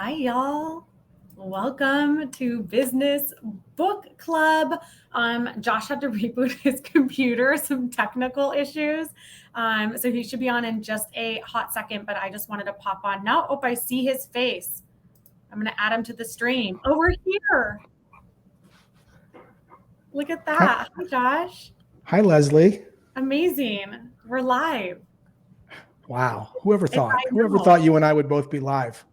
Hi, y'all. Welcome to Business Book Club. Josh had to reboot his computer, some technical issues. So he should be on in just a hot second, but I just wanted to pop on now. Oh, I see his face. I'm going to add him to the stream. Oh, we're here. Look at that. Hi, Josh. Hi, Leslie. Amazing. We're live. Wow. Whoever thought? I Whoever know. thought you and I would both be live?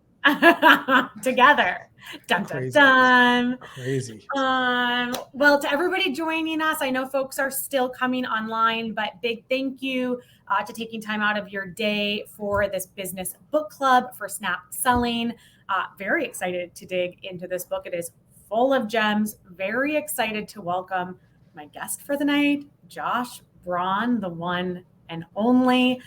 Together. Dun, dun, Crazy. dun. Crazy. Well, to everybody joining us, I know folks are still coming online, but big thank you to taking time out of your day for this business book club for Snap Selling. Very excited to dig into this book. It is full of gems. Very excited to welcome my guest for the night, Josh Braun, the one and only.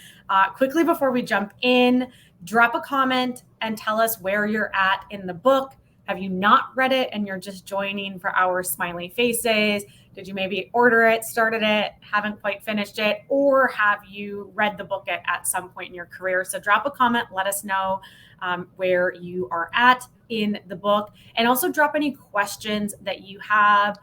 Quickly before we jump in, drop a comment and tell us where you're at in the book. Have you not read it and you're just joining for our smiley faces? Did you maybe order it, started it, haven't quite finished it, or have you read the book at some point in your career? So drop a comment, let us know where you are at in the book, and also drop any questions that you have.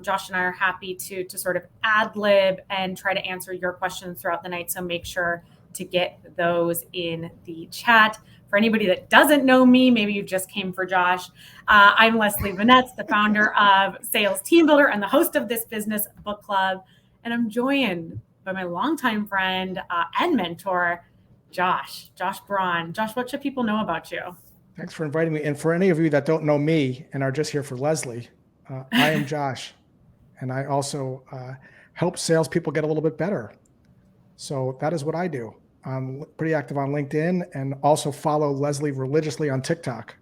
Josh and I are happy to sort of ad-lib and try to answer your questions throughout the night. So make sure to get those in the chat. For anybody that doesn't know me, maybe you just came for Josh. I'm Leslie Vanetz, the founder of Sales Team Builder and the host of this business book club. And I'm joined by my longtime friend and mentor, Josh Braun. Josh, what should people know about you? Thanks for inviting me. And for any of you that don't know me and are just here for Leslie, I am Josh. And I also help salespeople get a little bit better. So that is what I do. I'm pretty active on LinkedIn and also follow Leslie religiously on TikTok.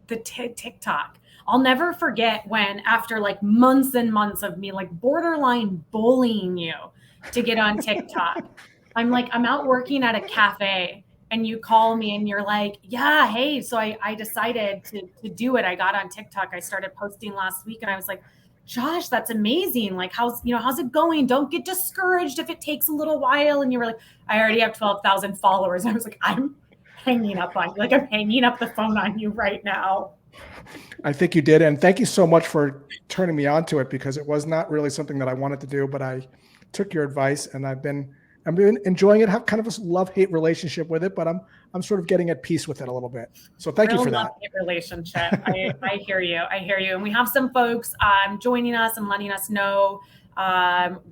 The TikTok. I'll never forget when, after like months and months of me like borderline bullying you to get on TikTok, I'm out working at a cafe and you call me and you're like, yeah, hey, so I decided to do it. I got on TikTok. I started posting last week and I was like, Josh, that's amazing. Like, how's it going? Don't get discouraged if it takes a little while. And you were like, I already have 12,000 followers. I was like, I'm hanging up on you. Like, I'm hanging up the phone on you right now. I think you did. And thank you so much for turning me on to it, because it was not really something that I wanted to do, but I took your advice and I've been enjoying it. Have kind of a love-hate relationship with it, but I'm sort of getting at peace with it a little bit. So thank you for that. Love-hate relationship. I hear you. And we have some folks joining us and letting us know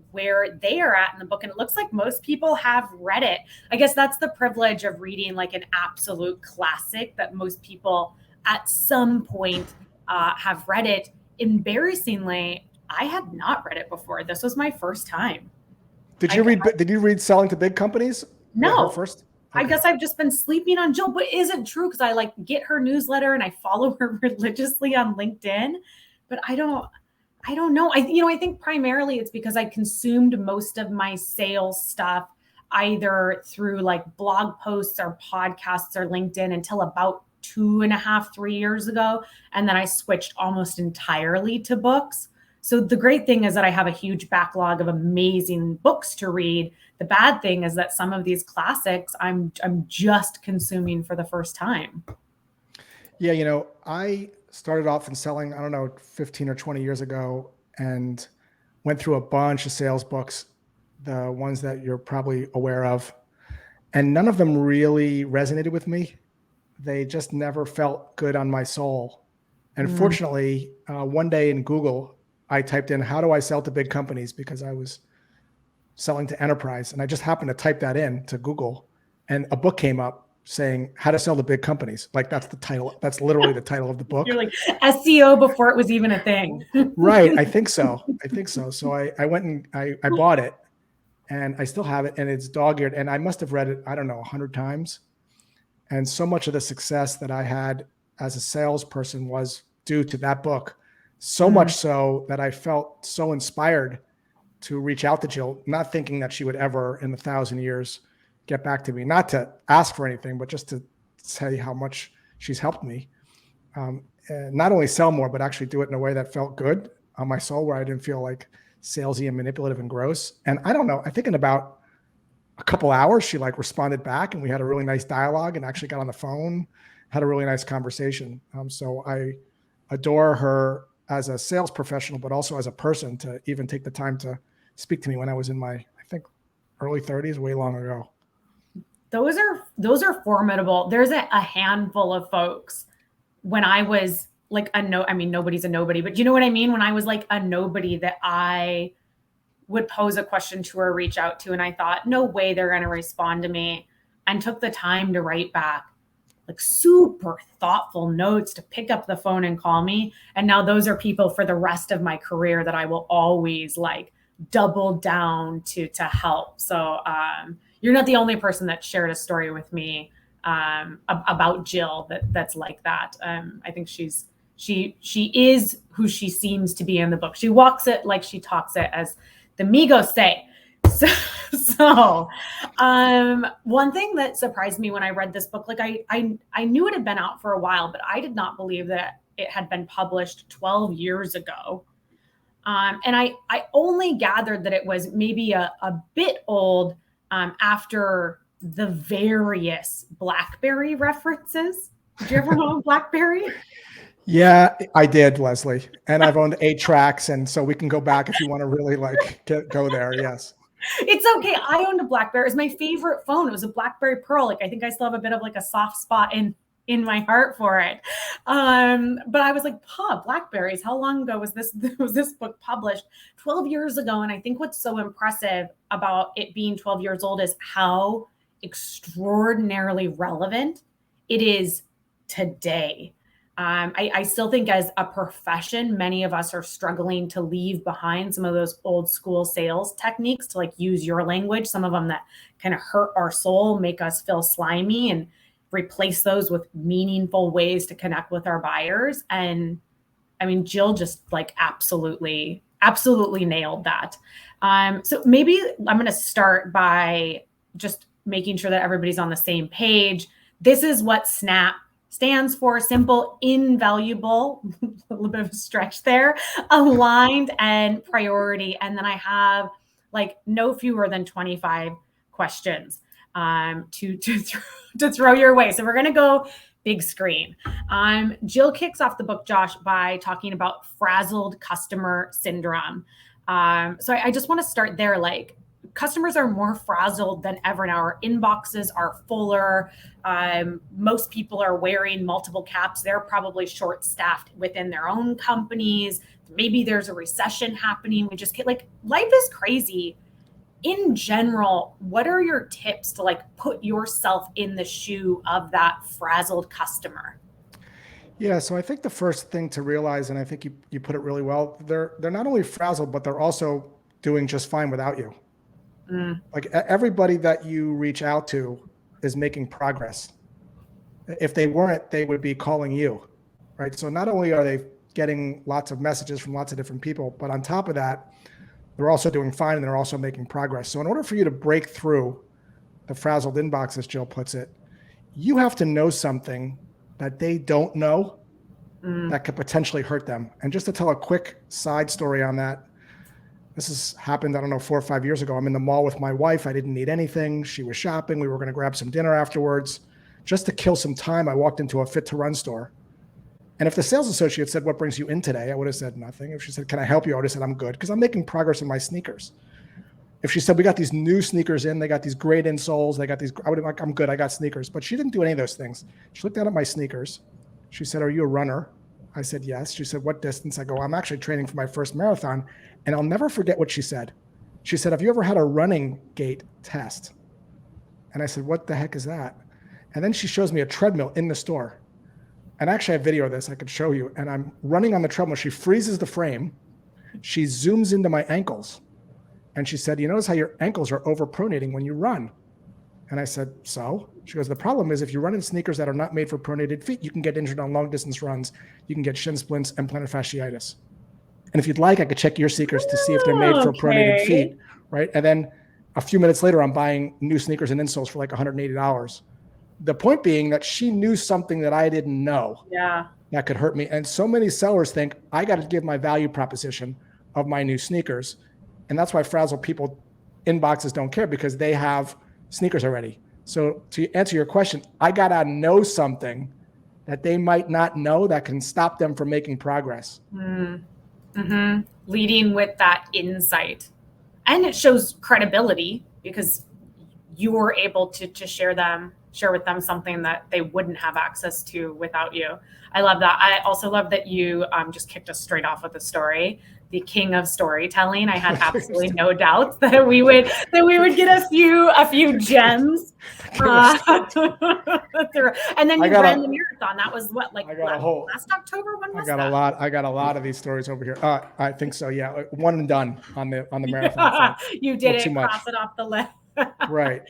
where they are at in the book. And it looks like most people have read it. I guess that's the privilege of reading like an absolute classic, that most people at some point have read it. Embarrassingly, I had not read it before. This was my first time. Did you read Selling to Big Companies? No. First? Okay. I guess I've just been sleeping on Jill, but isn't true, because I like get her newsletter and I follow her religiously on LinkedIn, but I don't know. I think primarily it's because I consumed most of my sales stuff either through like blog posts or podcasts or LinkedIn until about 2.5, 3 years ago. And then I switched almost entirely to books. So the great thing is that I have a huge backlog of amazing books to read. The bad thing is that some of these classics I'm just consuming for the first time. Yeah, I started off in selling, 15 or 20 years ago, and went through a bunch of sales books, the ones that you're probably aware of, and none of them really resonated with me. They just never felt good on my soul. And fortunately, one day in Google, I typed in, how do I sell to big companies? Because I was selling to enterprise. And I just happened to type that in to Google, and a book came up saying how to sell to big companies. Like, that's the title. That's literally the title of the book. You're like SEO before it was even a thing. Right. I think so. So I went and I bought it, and I still have it, and it's dog-eared. And I must have read it, 100 times. And so much of the success that I had as a salesperson was due to that book. So much so that I felt so inspired to reach out to Jill, not thinking that she would ever in 1,000 years get back to me, not to ask for anything, but just to say how much she's helped me. Not only sell more, but actually do it in a way that felt good on my soul, where I didn't feel like salesy and manipulative and gross. And I don't know, I think in about a couple hours, she like responded back and we had a really nice dialogue and actually got on the phone had a really nice conversation. So I adore her as a sales professional, but also as a person, to even take the time to speak to me when I was in my, I think, early 30s, way long ago. Those are formidable. There's a handful of folks when I was like I mean, nobody's a nobody, but you know what I mean? When I was like a nobody, that I would pose a question to or reach out to, and I thought, no way they're going to respond to me, and took the time to write back like super thoughtful notes, to pick up the phone and call me. And now those are people for the rest of my career that I will always like double down to help. So you're not the only person that shared a story with me about Jill that's like that. I think she is who she seems to be in the book. She walks it like she talks it, as the Migos say. So one thing that surprised me when I read this book, like I knew it had been out for a while, but I did not believe that it had been published 12 years ago. And I only gathered that it was maybe a bit old after the various BlackBerry references. Did you ever know BlackBerry? Yeah, I did, Leslie. And I've owned 8 tracks. And so we can go back if you want to really like go there. Yes. It's okay. I owned a BlackBerry. It was my favorite phone. It was a BlackBerry Pearl. Like, I think I still have a bit of like a soft spot in my heart for it. But I was like, BlackBerries. How long ago was this book published? 12 years ago. And I think what's so impressive about it being 12 years old is how extraordinarily relevant it is today. I still think as a profession, many of us are struggling to leave behind some of those old school sales techniques, to like use your language, some of them that kind of hurt our soul, make us feel slimy, and replace those with meaningful ways to connect with our buyers. And I mean, Jill just like absolutely nailed that. So maybe I'm going to start by just making sure that everybody's on the same page. This is what SNAP stands for: simple, invaluable, a little bit of a stretch there, aligned, and priority. And then I have like no fewer than 25 questions to throw your way. So we're going to go big screen. Jill kicks off the book, Josh, by talking about frazzled customer syndrome. So I just want to start there. Like, customers are more frazzled than ever now. Our inboxes are fuller. Most people are wearing multiple caps. They're probably short-staffed within their own companies. Maybe there's a recession happening. We just get like, life is crazy. In general, what are your tips to like put yourself in the shoe of that frazzled customer? Yeah, so I think the first thing to realize, and I think you put it really well, they're not only frazzled, but they're also doing just fine without you. Like, everybody that you reach out to is making progress. If they weren't, they would be calling you, right? So not only are they getting lots of messages from lots of different people, but on top of that, they're also doing fine, and they're also making progress. So in order for you to break through the frazzled inbox, as Jill puts it, you have to know something that they don't know that could potentially hurt them. And just to tell a quick side story on that, this has happened, I don't know, 4 or 5 years ago. I'm in the mall with my wife. I didn't need anything. She was shopping. We were going to grab some dinner afterwards. Just to kill some time, I walked into a Fit to Run store. And if the sales associate said, "What brings you in today?" I would have said nothing. If she said, "Can I help you?" I would have said, "I'm good," because I'm making progress in my sneakers. If she said, "We got these new sneakers in, they got these great insoles, they got these," I would have been like, "I'm good, I got sneakers." But she didn't do any of those things. She looked down at my sneakers. She said, "Are you a runner?" I said, "Yes." She said, "What distance?" I go, "I'm actually training for my first marathon." And I'll never forget what she said. She said, "Have you ever had a running gait test?" And I said, "What the heck is that?" And then she shows me a treadmill in the store. And actually I have video of this I could show you. And I'm running on the treadmill. She freezes the frame. She zooms into my ankles. And she said, "You notice how your ankles are overpronating when you run?" And I said, "So?" She goes, "The problem is if you run in sneakers that are not made for pronated feet, you can get injured on long distance runs. You can get shin splints and plantar fasciitis. And if you'd like, I could check your sneakers to see if they're made for pronated feet," right? And then a few minutes later, I'm buying new sneakers and insoles for like $180. The point being that she knew something that I didn't know that could hurt me. And so many sellers think I got to give my value proposition of my new sneakers. And that's why frazzled people inboxes don't care, because they have sneakers already. So to answer your question, I got to know something that they might not know that can stop them from making progress. Mm-hmm. Leading with that insight. And it shows credibility because you were able to share with them something that they wouldn't have access to without you. I love that. I also love that you just kicked us straight off with a story. The king of storytelling. I had absolutely no doubts that we would get a few gems. And then you ran the marathon. That was what, like last October? When was that? I got a lot of these stories over here. I think so. Yeah, one and done on the marathon. You did it. Cross it off the list. Right.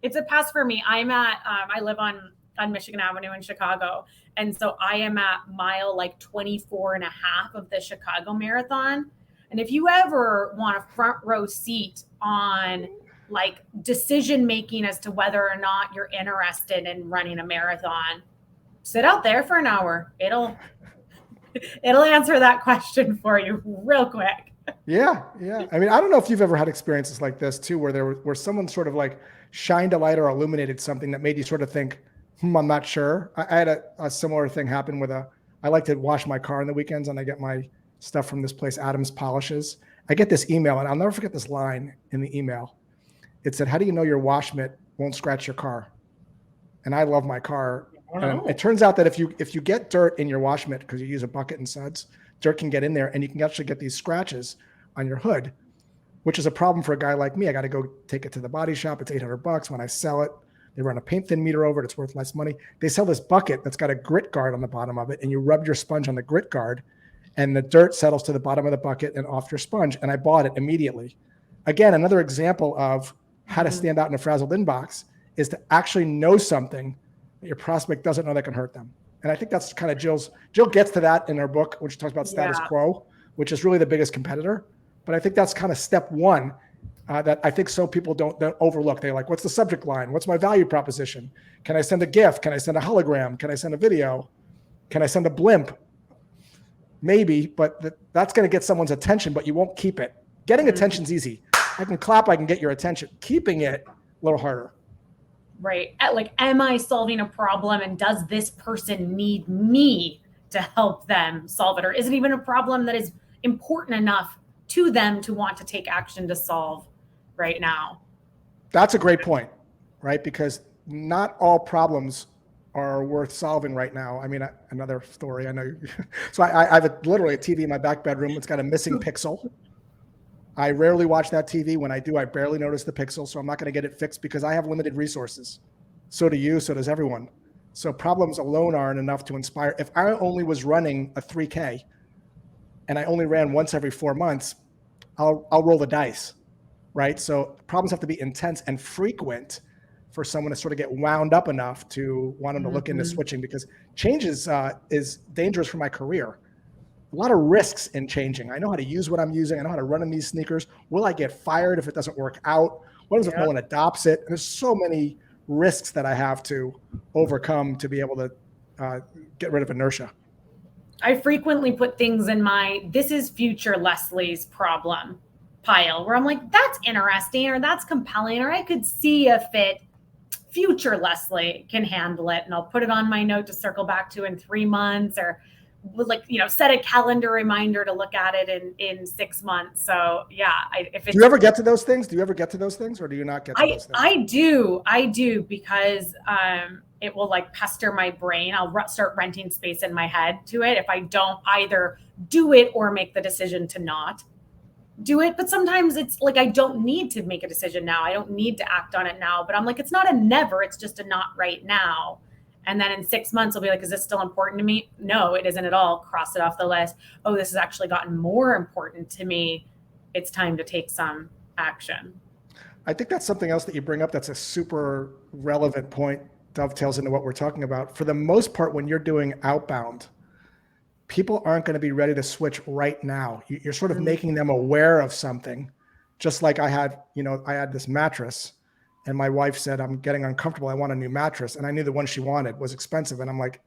It's a pass for me. I'm at I live on Michigan Avenue in Chicago, and so I am at mile like 24 and a half of the Chicago Marathon. And if you ever want a front row seat on like decision making as to whether or not you're interested in running a marathon, sit out there for an hour. It'll answer that question for you real quick. Yeah. I mean, I don't know if you've ever had experiences like this too, where someone sort of like shined a light or illuminated something that made you sort of think, I'm not sure. I had a similar thing happen I like to wash my car on the weekends, and I get my stuff from this place, Adams Polishes. I get this email, and I'll never forget this line in the email. It said, "How do you know your wash mitt won't scratch your car?" And I love my car. And it turns out that if you get dirt in your wash mitt because you use a bucket and suds, dirt can get in there, and you can actually get these scratches on your hood, which is a problem for a guy like me. I got to go take it to the body shop. It's $800. When I sell it, they run a paint thin meter over it. It's worth less money. They sell this bucket that's got a grit guard on the bottom of it, and you rub your sponge on the grit guard, and the dirt settles to the bottom of the bucket and off your sponge. And I bought it immediately. Again, another example of how to stand out in a frazzled inbox is to actually know something that your prospect doesn't know that can hurt them. And I think that's kind of Jill gets to that in her book, which talks about status quo, which is really the biggest competitor. But I think that's kind of step one that I think so people don't overlook. They're like, what's the subject line? What's my value proposition? Can I send a GIF? Can I send a hologram? Can I send a video? Can I send a blimp? Maybe, but that's going to get someone's attention, but you won't keep it. Getting attention's easy. I can clap, I can get your attention. Keeping it, a little harder. Right. Like, am I solving a problem, and does this person need me to help them solve it? Or is it even a problem that is important enough to them to want to take action to solve right now? That's a great point, right? Because not all problems are worth solving right now. I mean, another story, I know. So I have literally a TV in my back bedroom. It's got a missing pixel. I rarely watch that TV. When I do, I barely notice the pixel. So I'm not going to get it fixed because I have limited resources. So do you, so does everyone. So problems alone aren't enough to inspire. If I only was running a 3K and I only ran once every 4 months, I'll roll the dice, right? So problems have to be intense and frequent for someone to sort of get wound up enough to want them to look into switching, because change is dangerous for my career. A lot of risks in changing. I know how to use what I'm using. I know how to run in these sneakers. Will I get fired if it doesn't work out? What if no one adopts it? And there's so many risks that I have to overcome to be able to get rid of inertia. I frequently put things in my "this is future Leslie's problem" pile, where I'm like, that's interesting, or that's compelling, or I could see if future Leslie can handle it. And I'll put it on my note to circle back to in 3 months, or set a calendar reminder to look at it in 6 months. So do you ever get to those things? Or do you not get to those things? I do because it will like pester my brain. I'll start renting space in my head to it if I don't either do it or make the decision to not do it. But sometimes it's like, I don't need to make a decision now. I don't need to act on it now, but I'm like, it's not a never, it's just a not right now. And then in 6 months, I'll be like, is this still important to me? No, it isn't at all. Cross it off the list. Oh, this has actually gotten more important to me. It's time to take some action. I think that's something else that you bring up that's a super relevant point, dovetails into what we're talking about. For the most part, when you're doing outbound, people aren't going to be ready to switch right now. You're sort of making them aware of something. Just like I had this mattress, and my wife said, I'm getting uncomfortable. I want a new mattress. And I knew the one she wanted was expensive. And I'm like,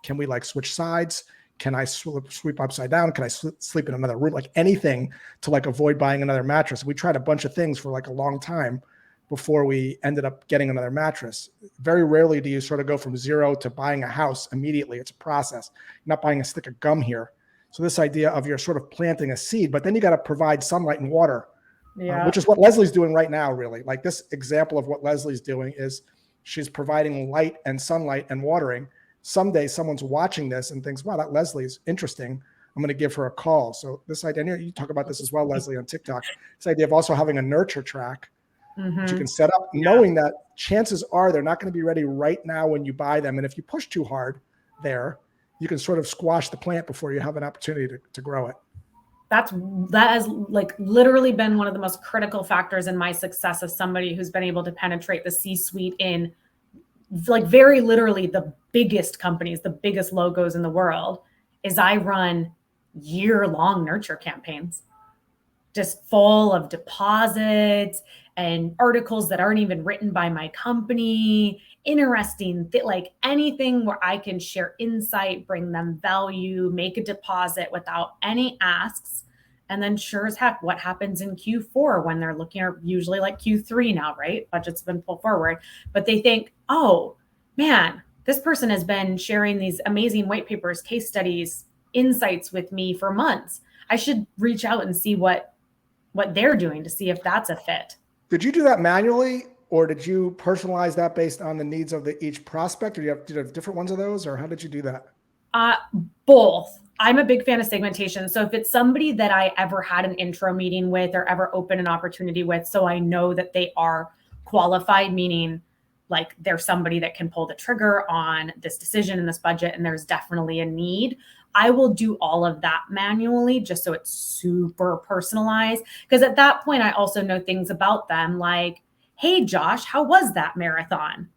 can we like switch sides? Can I sweep upside down? Can I sleep in another room? Like anything to like avoid buying another mattress. We tried a bunch of things for like a long time before we ended up getting another mattress. Very rarely do you sort of go from zero to buying a house immediately. It's a process. You're not buying a stick of gum here. So this idea of you're sort of planting a seed, but then you got to provide sunlight and water, which is what Leslie's doing right now, really. Like this example of what Leslie's doing is she's providing light and sunlight and watering. Someday someone's watching this and thinks, wow, that Leslie's interesting. I'm going to give her a call. So this idea, you talk about this as well, Leslie, on TikTok, this idea of also having a nurture track that you can set up, knowing that chances are they're not going to be ready right now when you buy them. And if you push too hard there, you can sort of squash the plant before you have an opportunity to grow it. That has like literally been one of the most critical factors in my success as somebody who's been able to penetrate the C-suite in like very literally the biggest companies, the biggest logos in the world, is I run year-long nurture campaigns, just full of deposits and articles that aren't even written by my company, interesting, like anything where I can share insight, bring them value, make a deposit without any asks. And then sure as heck, what happens in Q4 when they're looking at usually like Q3 now, right? Budget's been pulled forward, but they think, oh man, this person has been sharing these amazing white papers, case studies, insights with me for months. I should reach out and see what they're doing to see if that's a fit. Did you do that manually, or did you personalize that based on the needs of each prospect, or did you have different ones of those, or how did you do that? Both. I'm a big fan of segmentation. So if it's somebody that I ever had an intro meeting with or ever opened an opportunity with, so I know that they are qualified, meaning like there's somebody that can pull the trigger on this decision in this budget and there's definitely a need, I will do all of that manually just so it's super personalized. Because at that point, I also know things about them like, hey, Josh, how was that marathon?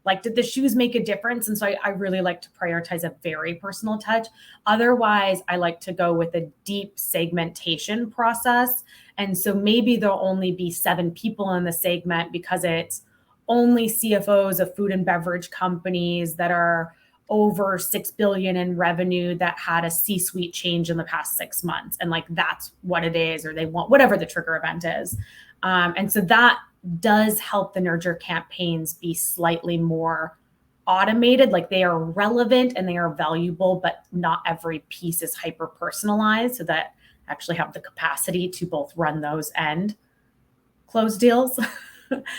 Like, did the shoes make a difference? And so I really like to prioritize a very personal touch. Otherwise, I like to go with a deep segmentation process. And so maybe there'll only be 7 people in the segment because it's only CFOs of food and beverage companies that are over 6 billion in revenue that had a C-suite change in the past 6 months. And like, that's what it is, or they want whatever the trigger event is. And so that does help the nurture campaigns be slightly more automated. Like they are relevant and they are valuable, but not every piece is hyper personalized, so that I actually have the capacity to both run those and close deals.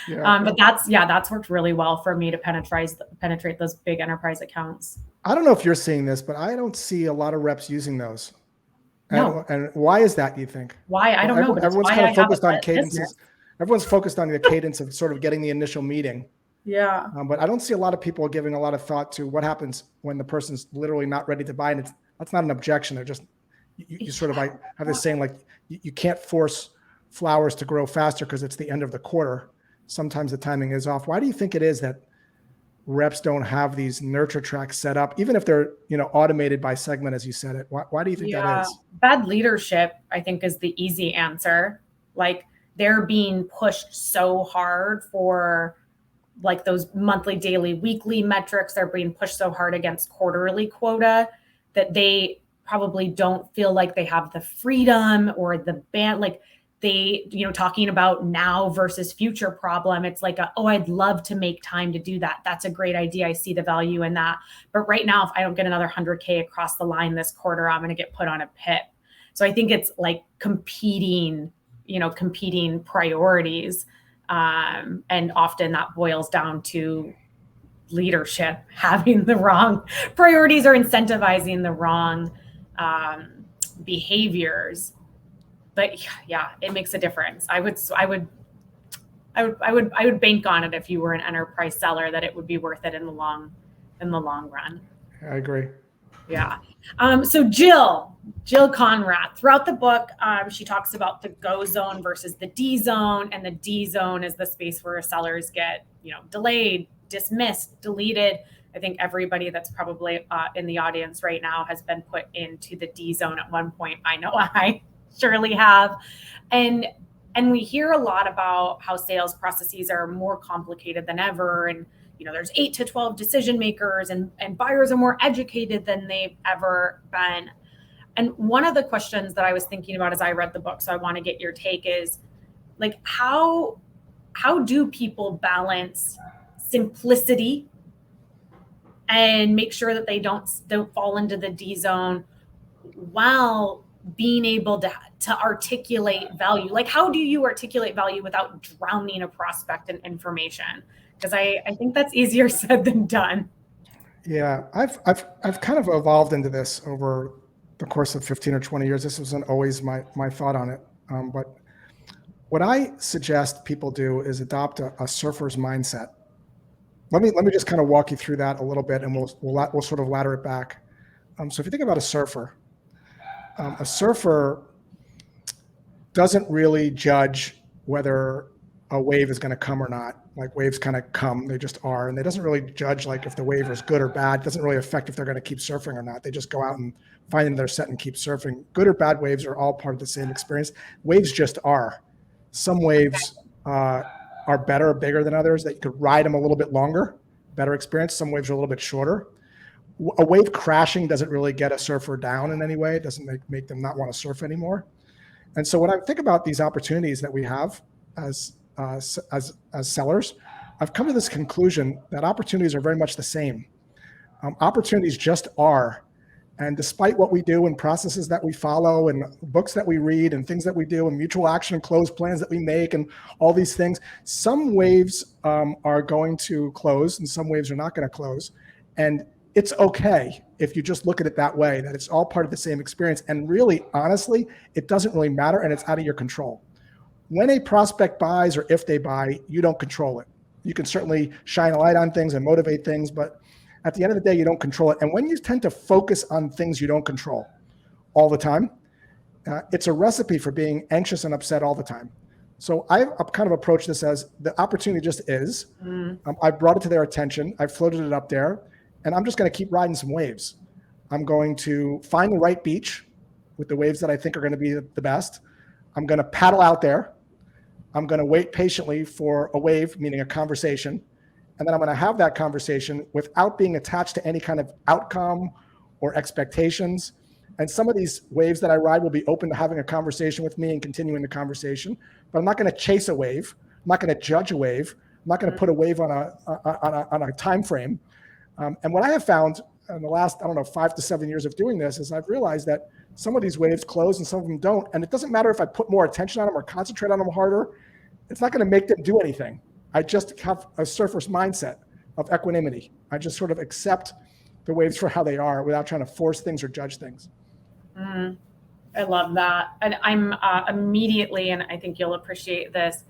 But that's worked really well for me to penetrate those big enterprise accounts. I don't know if you're seeing this, but I don't see a lot of reps using those. No. And why is that, you think? Why? I don't know. But everyone's kind of focused on cadences. Everyone's focused on the cadence of sort of getting the initial meeting. Yeah. But I don't see a lot of people giving a lot of thought to what happens when the person's literally not ready to buy. And that's not an objection. They're just, you sort of like have this saying like, you can't force flowers to grow faster because it's the end of the quarter. Sometimes the timing is off. Why do you think it is that reps don't have these nurture tracks set up, even if they're, automated by segment, as you said it? Why do you think that is? Bad leadership, I think, is the easy answer. Like, they're being pushed so hard for like those monthly, daily, weekly metrics. They're being pushed so hard against quarterly quota that they probably don't feel like they have the freedom or the band. Like they, talking about now versus future problem. It's like, I'd love to make time to do that. That's a great idea. I see the value in that. But right now, if I don't get another 100K across the line this quarter, I'm going to get put on a PIP. So I think it's like competing priorities. And often that boils down to leadership having the wrong priorities or incentivizing the wrong behaviors. But yeah, it makes a difference. I would bank on it if you were an enterprise seller that it would be worth it in the long run. I agree. Yeah. So Jill Konrath, throughout the book, she talks about the go zone versus the D zone, and the D zone is the space where sellers get, delayed, dismissed, deleted. I think everybody that's probably in the audience right now has been put into the D zone at one point. I know I surely have. And we hear a lot about how sales processes are more complicated than ever. And there's 8 to 12 decision makers, and buyers are more educated than they've ever been. And one of the questions that I was thinking about as I read the book, so I want to get your take, is like, how how do people balance simplicity and make sure that they don't fall into the D zone while being able to articulate value? Like, how do you articulate value without drowning a prospect in information? Because I think that's easier said than done. Yeah, I've kind of evolved into this over the course of 15 or 20 years. This wasn't always my thought on it. But what I suggest people do is adopt a surfer's mindset. Let me just kind of walk you through that a little bit, and we'll sort of ladder it back. So if you think about a surfer doesn't really judge whether a wave is going to come or not. Like, waves kind of come, they just are. And they doesn't really judge like if the wave is good or bad. It doesn't really affect if they're going to keep surfing or not. They just go out and find their set and keep surfing. Good or bad waves are all part of the same experience. Waves just are. Some waves are better, bigger than others, that you could ride them a little bit longer, better experience. Some waves are a little bit shorter. A wave crashing doesn't really get a surfer down in any way. It doesn't make them not want to surf anymore. And so when I think about these opportunities that we have as sellers, I've come to this conclusion that opportunities are very much the same. Opportunities just are. And despite what we do and processes that we follow and books that we read and things that we do and mutual action and close plans that we make and all these things, some waves are going to close and some waves are not going to close. And it's okay if you just look at it that way, that it's all part of the same experience. And really, honestly, it doesn't really matter, and it's out of your control. When a prospect buys or if they buy, you don't control it. You can certainly shine a light on things and motivate things, but at the end of the day, you don't control it. And when you tend to focus on things you don't control all the time, it's a recipe for being anxious and upset all the time. So I've kind of approached this as the opportunity just is. I brought it to their attention. I floated it up there, and I'm just going to keep riding some waves. I'm going to find the right beach with the waves that I think are going to be the best. I'm going to paddle out there. I'm going to wait patiently for a wave, meaning a conversation. And then I'm going to have that conversation without being attached to any kind of outcome or expectations. And some of these waves that I ride will be open to having a conversation with me and continuing the conversation. But I'm not going to chase a wave. I'm not going to judge a wave. I'm not going to put a wave on a time frame. And what I have found in the last, 5 to 7 years of doing this is I've realized that some of these waves close and some of them don't. And it doesn't matter if I put more attention on them or concentrate on them harder. It's not going to make them do anything. I just have a surfer's mindset of equanimity. I just sort of accept the waves for how they are without trying to force things or judge things. I love that. And I'm immediately, and I think you'll appreciate this,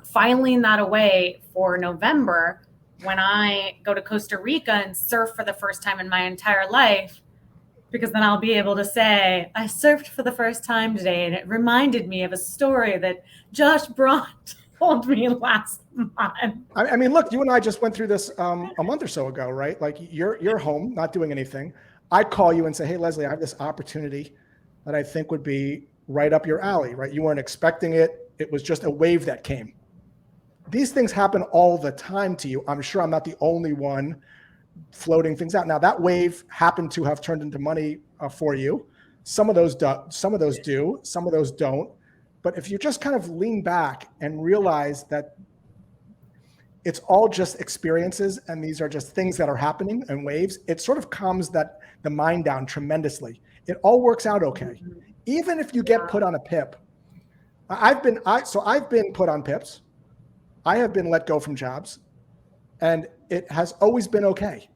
filing that away for November when I go to Costa Rica and surf for the first time in my entire life, because then I'll be able to say, I surfed for the first time today, and it reminded me of a story that Josh Braun told me last month. I mean, look, you and I just went through this a month or so ago, right? Like, you're home, not doing anything. I call you and say, hey, Leslie, I have this opportunity that I think would be right up your alley, right? You weren't expecting it. It was just a wave that came. These things happen all the time to you. I'm sure I'm not the only one floating things out. Now, that wave happened to have turned into money for you. Some of those do, some of those don't. But if you just kind of lean back and realize that it's all just experiences and these are just things that are happening and waves, it sort of calms the mind down tremendously. It all works out okay. Even if you get put on a pip. I've been put on pips. I have been let go from jobs, and it has always been okay.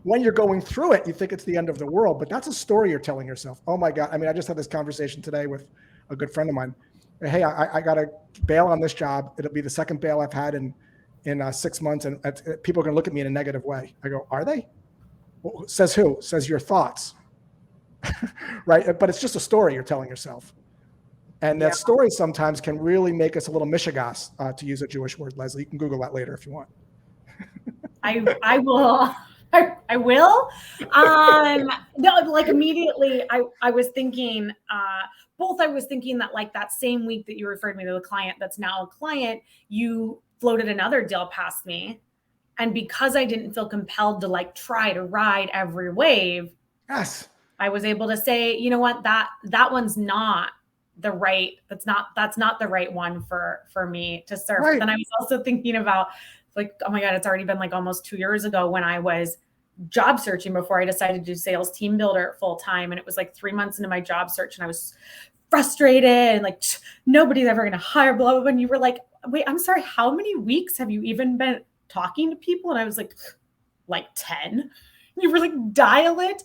When you're going through it, you think it's the end of the world, but that's a story you're telling yourself. Oh my God. I mean, I just had this conversation today with a good friend of mine. Hey, I got to bail on this job. It'll be the second bail I've had in 6 months. And people are going to look at me in a negative way. I go, are they? Well, says who? Says your thoughts. Right. But it's just a story you're telling yourself. And that story sometimes can really make us a little mishigas, to use a Jewish word, Leslie. You can Google that later if you want. I will. I will. No, like immediately I was thinking, I was thinking that like that same week that you referred me to a client that's now a client, you floated another deal past me. And because I didn't feel compelled to like try to ride every wave, yes, I was able to say, you know what, that one's not that's not the right one for me to serve. Right. But then I was also thinking about like, oh my God, it's already been like almost 2 years ago when I was job searching before I decided to do sales team builder full time. And it was like 3 months into my job search and I was frustrated and like, nobody's ever going to hire, blah, blah, blah. And you were like, wait, I'm sorry, how many weeks have you even been talking to people? And I was like 10. You were like, dial it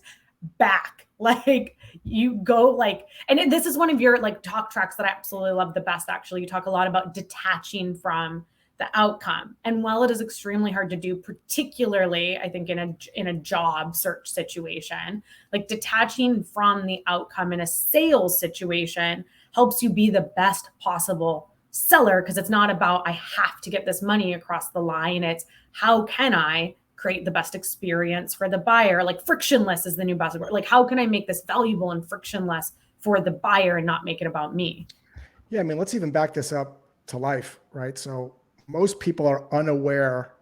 back. Like you go like, and this is one of your like talk tracks that I absolutely love the best. Actually, you talk a lot about detaching from the outcome. And while it is extremely hard to do, particularly I think in a job search situation, like detaching from the outcome in a sales situation helps you be the best possible seller, because it's not about I have to get this money across the line. It's how can I create the best experience for the buyer? Like frictionless is the new buzzword. Like how can I make this valuable and frictionless for the buyer and not make it about me? Yeah, I mean, let's even back this up to life, right? So most people are unaware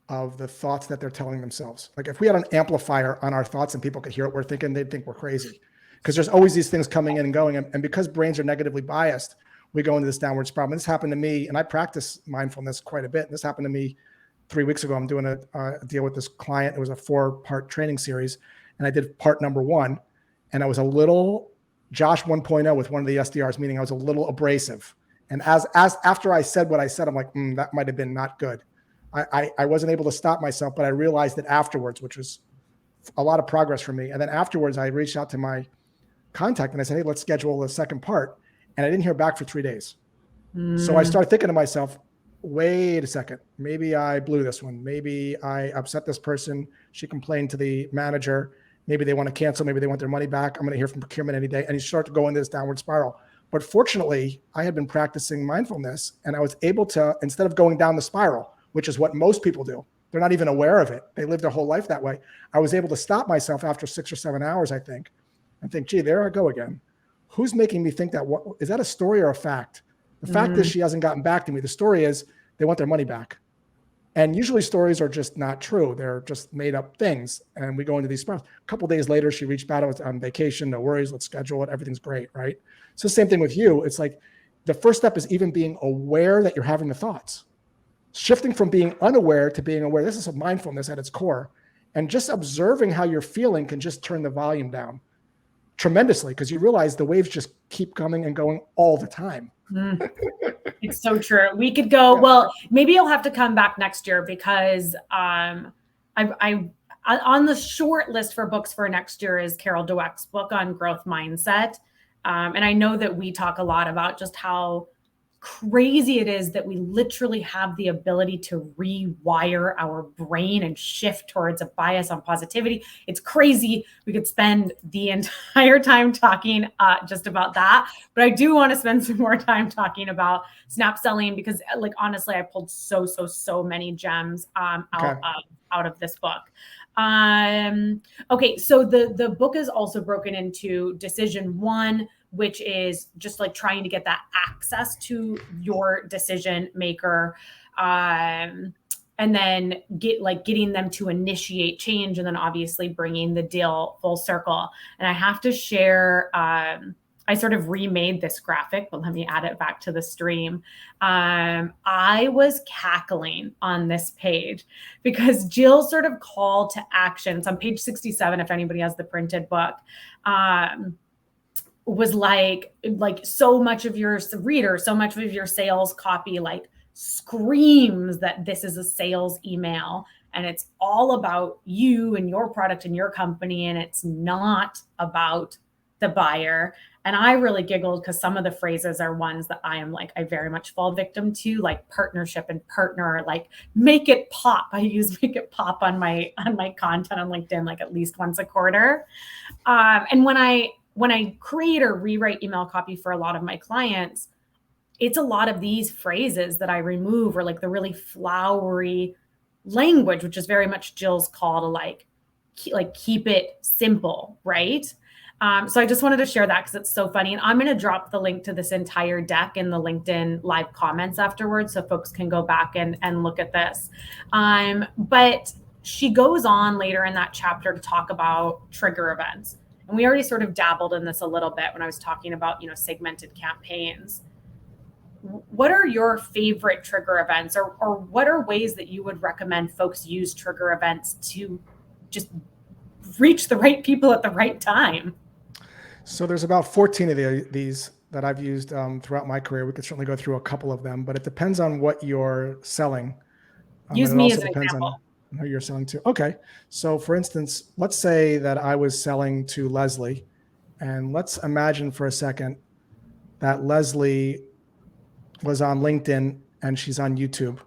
of the thoughts that they're telling themselves. Like if we had an amplifier on our thoughts and people could hear what we're thinking, they'd think we're crazy, because there's always these things coming in and going. And because brains are negatively biased, we go into this downward spiral. And this happened to me, and I practice mindfulness quite a bit. And this happened to me 3 weeks ago. I'm doing a deal with this client. It was a 4-part training series, and I did part number 1, and I was a little Josh 1.0 with one of the SDRs, meaning I was a little abrasive. And as after I said what I said, I'm like, that might have been not good. I wasn't able to stop myself, but I realized it afterwards, which was a lot of progress for me. And then afterwards, I reached out to my contact and I said, hey, let's schedule the second part. And I didn't hear back for 3 days. So I started thinking to myself, wait a second, maybe I blew this one. Maybe I upset this person. She complained to the manager. Maybe they want to cancel. Maybe they want their money back. I'm going to hear from procurement any day. And you start to go into this downward spiral. But fortunately, I had been practicing mindfulness, and I was able to, instead of going down the spiral, which is what most people do, they're not even aware of it. They live their whole life that way. I was able to stop myself after 6 or 7 hours, I think, and think, gee, there I go again. Who's making me think that? What is that, a story or a fact? The fact is she hasn't gotten back to me. The story is they want their money back. And usually stories are just not true. They're just made up things. And we go into these spirals. A couple of days later, she reached out. I was on vacation. No worries. Let's schedule it. Everything's great, right? So same thing with you. It's like the first step is even being aware that you're having the thoughts. Shifting from being unaware to being aware. This is a mindfulness at its core. And just observing how you're feeling can just turn the volume down tremendously, because you realize the waves just keep coming and going all the time. It's so true. We could go, well, maybe you'll have to come back next year, because I on the short list for books for next year is Carol Dweck's book on growth mindset. And I know that we talk a lot about just how crazy it is that we literally have the ability to rewire our brain and shift towards a bias on positivity. It's crazy. We could spend the entire time talking just about that, but I do want to spend some more time talking about snap selling, because like, honestly, I pulled so many gems out of this book. Okay. So the book is also broken into decision 1, which is just like trying to get that access to your decision maker. And then getting them to initiate change, and then obviously bringing the deal full circle. And I have to share, I sort of remade this graphic, but let me add it back to the stream. I was cackling on this page because Jill's sort of call to action, it's on page 67 if anybody has the printed book, was like so much of your reader, so much of your sales copy like screams that this is a sales email and it's all about you and your product and your company, and it's not about the buyer. And I really giggled because some of the phrases are ones that I very much fall victim to, like partnership and partner, like make it pop. I use make it pop on my content on LinkedIn like at least once a quarter. And when I create or rewrite email copy for a lot of my clients, it's a lot of these phrases that I remove, or like the really flowery language, which is very much Jill's call to like keep it simple, right? So I just wanted to share that because it's so funny. And I'm going to drop the link to this entire deck in the LinkedIn live comments afterwards, so folks can go back and look at this. But she goes on later in that chapter to talk about trigger events. And we already sort of dabbled in this a little bit when I was talking about, segmented campaigns. What are your favorite trigger events, or what are ways that you would recommend folks use trigger events to just reach the right people at the right time? So there's about 14 of these that I've used throughout my career. We could certainly go through a couple of them, but it depends on what you're selling. Use and it me also as an depends example. on who you're selling to. Okay. So for instance, let's say that I was selling to Leslie, and let's imagine for a second that Leslie was on LinkedIn and she's on YouTube.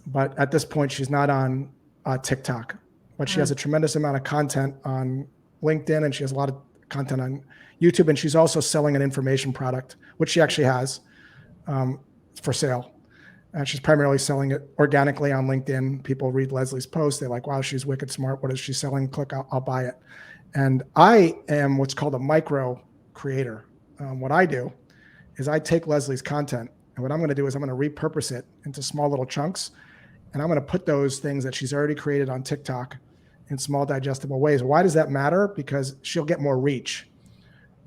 But at this point, she's not on TikTok. But she has a tremendous amount of content on LinkedIn, and she has a lot of content on YouTube. And she's also selling an information product, which she actually has for sale. And she's primarily selling it organically on LinkedIn. People read Leslie's posts. They're like, wow, she's wicked smart. What is she selling? Click, I'll buy it. And I am what's called a micro creator. What I do is I take Leslie's content, and what I'm going to do is I'm going to repurpose it into small little chunks. And I'm going to put those things that she's already created on TikTok in small digestible ways. Why does that matter? Because she'll get more reach.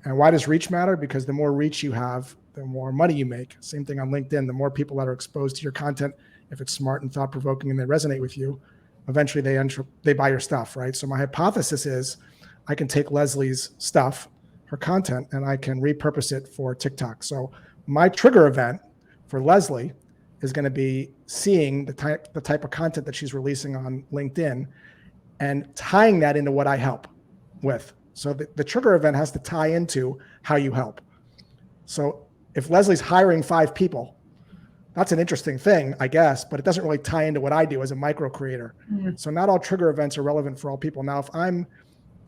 And why does reach matter? Because the more reach you have, the more money you make. Same thing on LinkedIn. The more people that are exposed to your content, if it's smart and thought-provoking and they resonate with you, eventually they buy your stuff, right? So my hypothesis is I can take Leslie's stuff, her content, and I can repurpose it for TikTok. So my trigger event for Leslie is going to be seeing the type of content that she's releasing on LinkedIn and tying that into what I help with. So the trigger event has to tie into how you help. So if Leslie's hiring 5 people, that's an interesting thing, I guess, but it doesn't really tie into what I do as a micro creator. Mm-hmm. So not all trigger events are relevant for all people. Now, if I'm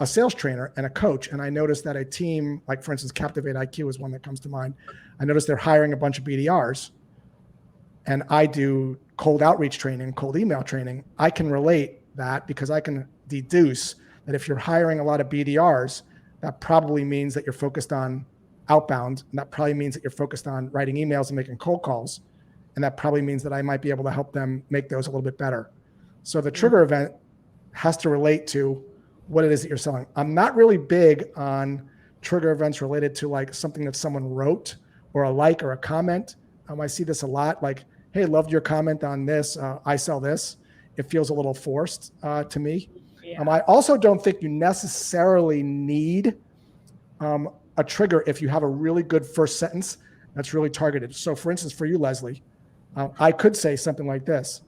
a sales trainer and a coach, and I notice that a team, like for instance, Captivate IQ is one that comes to mind. I notice they're hiring a bunch of BDRs, and I do cold outreach training, cold email training. I can relate that because I can deduce that if you're hiring a lot of BDRs, that probably means that you're focused on outbound, and that probably means that you're focused on writing emails and making cold calls. And that probably means that I might be able to help them make those a little bit better. So the trigger event has to relate to what it is that you're selling. I'm not really big on trigger events related to like something that someone wrote or a like or a comment. I see this a lot, like, hey, loved your comment on this. I sell this. It feels a little forced to me. Yeah. I also don't think you necessarily need a trigger if you have a really good first sentence that's really targeted. So for instance, for you, Leslie, I could say something like this.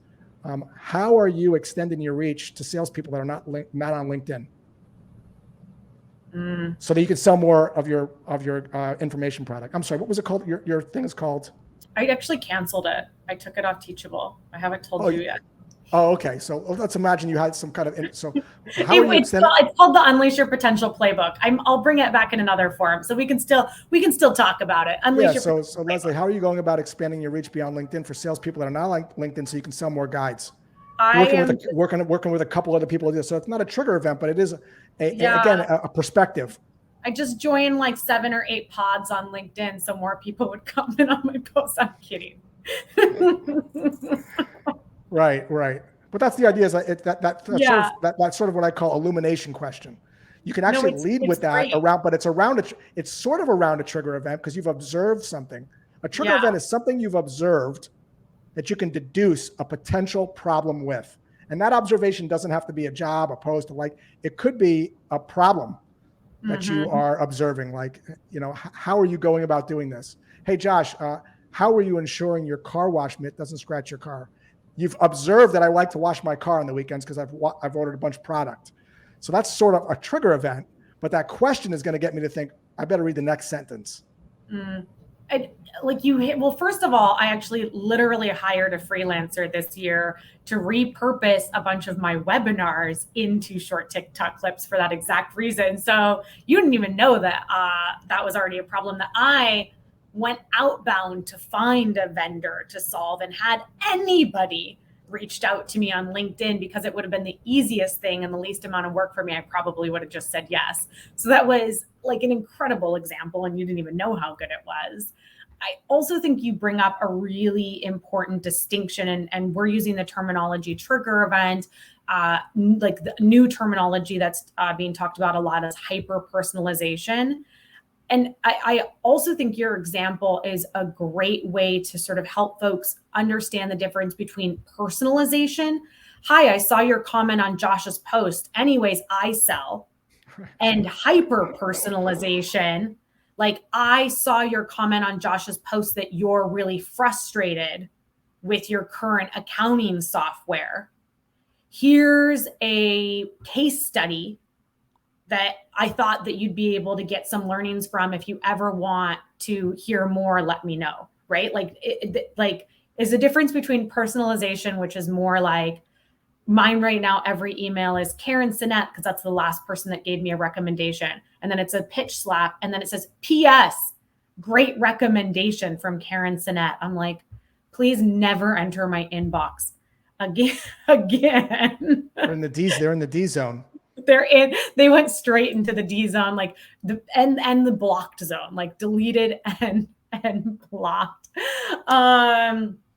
How are you extending your reach to salespeople that are not on LinkedIn? So that you can sell more of your information product. I'm sorry, what was it called? Your thing is called? I actually canceled it. I took it off Teachable. I haven't told you yet. Oh, okay. So let's imagine you had some kind of how it's called the Unleash Your Potential Playbook. I'll bring it back in another form, so we can still talk about it. So Leslie, how are you going about expanding your reach beyond LinkedIn for salespeople that are not like LinkedIn, so you can sell more guides? Working with a couple other people. So it's not a trigger event, but it is a perspective. I just joined like 7 or 8 pods on LinkedIn, so more people would comment on my posts. I'm kidding. Right. But that's the idea. Is that's sort of what I call illumination question. You can actually lead with that around, but it's sort of around a trigger event because you've observed something. A trigger event is something you've observed that you can deduce a potential problem with. And that observation doesn't have to be a job, a post, it could be a problem that you are observing. Like, how are you going about doing this? Hey, Josh, how are you ensuring your car wash mitt doesn't scratch your car? You've observed that I like to wash my car on the weekends because I've ordered a bunch of product. So that's sort of a trigger event, but that question is going to get me to think, I better read the next sentence. Well, first of all, I actually literally hired a freelancer this year to repurpose a bunch of my webinars into short TikTok clips for that exact reason. So you didn't even know that that was already a problem that I went outbound to find a vendor to solve, and had anybody reached out to me on LinkedIn because it would have been the easiest thing and the least amount of work for me, I probably would have just said yes. So that was like an incredible example, and you didn't even know how good it was. I also think you bring up a really important distinction, and we're using the terminology trigger event. Like the new terminology that's being talked about a lot is hyper personalization. And I also think your example is a great way to sort of help folks understand the difference between personalization. Hi, I saw your comment on Josh's post. Anyways, I sell. And hyper personalization. Like, I saw your comment on Josh's post that you're really frustrated with your current accounting software. Here's a case study that I thought that you'd be able to get some learnings from. If you ever want to hear more, let me know, right? Like, is the difference between personalization, which is more like mine right now, every email is Karen Sinnett, because that's the last person that gave me a recommendation. And then it's a pitch slap. And then it says, P.S. Great recommendation from Karen Sinnett. I'm like, please never enter my inbox again. They're in the D zone. They went straight into the D zone, like and the blocked zone, like deleted and blocked.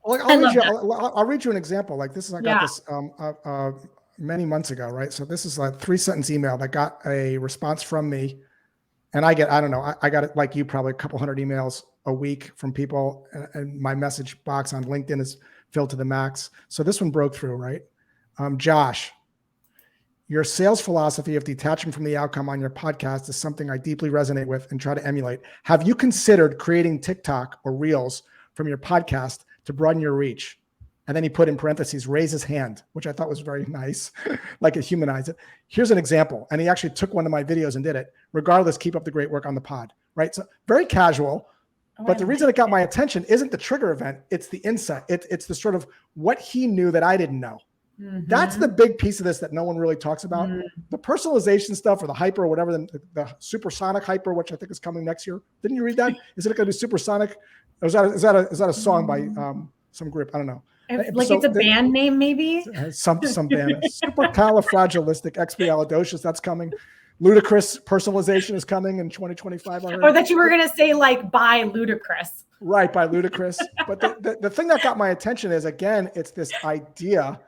Like I'll read you an example. Like this is, I got this many months ago, right? So this is a 3-sentence email that got a response from me. And I don't know, I got it like you, probably a couple hundred emails a week from people, and my message box on LinkedIn is filled to the max. So this one broke through, right? Josh, your sales philosophy of detaching from the outcome on your podcast is something I deeply resonate with and try to emulate. Have you considered creating TikTok or Reels from your podcast to broaden your reach? And then he put in parentheses, raise his hand, which I thought was very nice, like it humanized it. Here's an example. And he actually took one of my videos and did it. Regardless, keep up the great work on the pod, right? So very casual. But the reason it got my attention isn't the trigger event. It's the insight. It's the sort of what he knew that I didn't know. Mm-hmm. That's the big piece of this that no one really talks about. Mm-hmm. The personalization stuff, or the hyper, or whatever, the supersonic hyper, which I think is coming next year. Didn't you read that? Is it going to be supersonic? Or is that a song by some group? I don't know. Like, so it's a band name, maybe? Some band. Supercalifragilisticexpialidocious. That's coming. Ludicrous personalization is coming in 2025. Or that you were going to say, like, by Ludacris. Right, by Ludacris. But the thing that got my attention is, again, it's this idea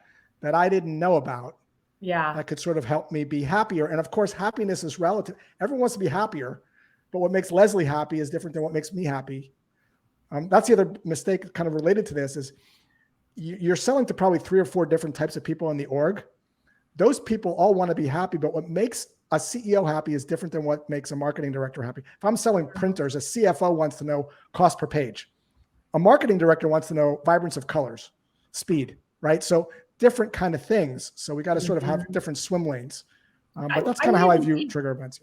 that I didn't know about. Yeah. That could sort of help me be happier. And of course, happiness is relative. Everyone wants to be happier, but what makes Leslie happy is different than what makes me happy. That's the other mistake kind of related to this is you're selling to probably 3 or 4 different types of people in the org. Those people all want to be happy, but what makes a CEO happy is different than what makes a marketing director happy. If I'm selling printers, a CFO wants to know cost per page. A marketing director wants to know vibrance of colors, speed, right? So different kind of things. So we got to sort of have different swim lanes. But that's kind of how I view trigger events.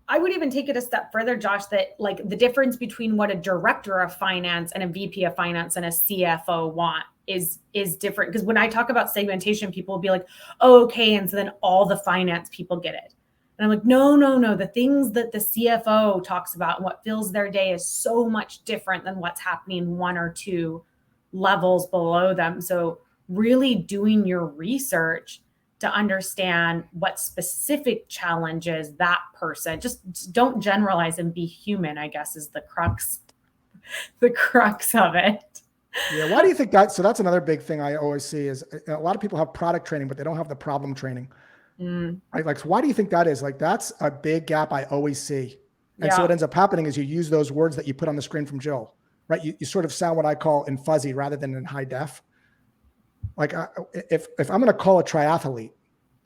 I would even take it a step further, Josh, that like the difference between what a director of finance and a VP of finance and a CFO want is different. Because when I talk about segmentation, people will be like, oh, okay. And so then all the finance people get it. And I'm like, no. The things that the CFO talks about and what fills their day is so much different than what's happening 1 or 2 levels below them. So really doing your research to understand what specific challenges that person, just don't generalize and be human, I guess, is the crux of it. Yeah. Why do you think that? So that's another big thing I always see is a lot of people have product training, but they don't have the problem training. Right? Like, so why do you think that is? Like, that's a big gap I always see. And so what ends up happening is you use those words that you put on the screen from Jill, right? You sort of sound what I call in fuzzy rather than in high def. Like if I'm going to call a triathlete,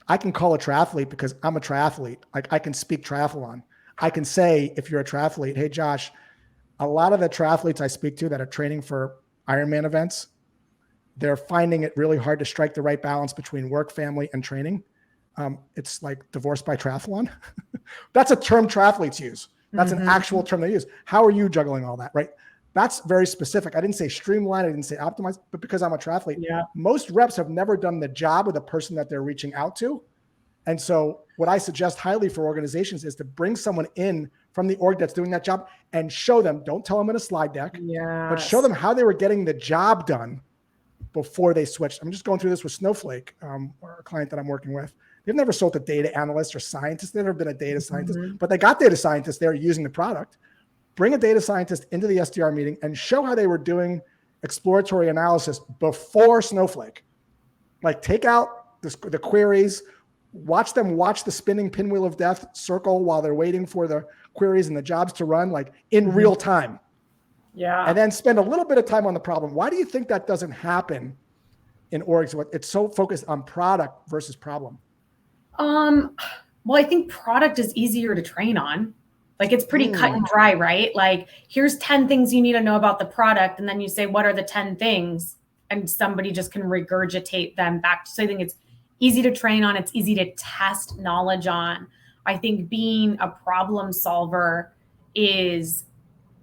I can call a triathlete because I'm a triathlete. Like I can speak triathlon. I can say, if you're a triathlete, hey, Josh, a lot of the triathletes I speak to that are training for Ironman events, they're finding it really hard to strike the right balance between work, family, and training. It's like divorced by triathlon. That's a term triathletes use. That's an actual term they use. How are you juggling all that, right? That's very specific. I didn't say streamline. I didn't say optimize, but because I'm a triathlete, most reps have never done the job of the person that they're reaching out to. And so what I suggest highly for organizations is to bring someone in from the org that's doing that job and show them, don't tell them in a slide deck, but show them how they were getting the job done before they switched. I'm just going through this with Snowflake, or a client that I'm working with. They've never sold to data analysts or scientists. They've never been a data scientist, but they got data scientists there using the product. bring a data scientist into the SDR meeting and show how they were doing exploratory analysis before Snowflake. Like take out the queries, watch them watch the spinning pinwheel of death circle while they're waiting for the queries and the jobs to run, like in real time. Yeah. And then spend a little bit of time on the problem. Why do you think that doesn't happen in orgs? It's so focused on product versus problem. Well, I think product is easier to train on. Like it's pretty cut and dry, right? Like here's 10 things you need to know about the product. And then you say, what are the 10 things? And somebody just can regurgitate them back. So I think it's easy to train on. It's easy to test knowledge on. I think being a problem solver is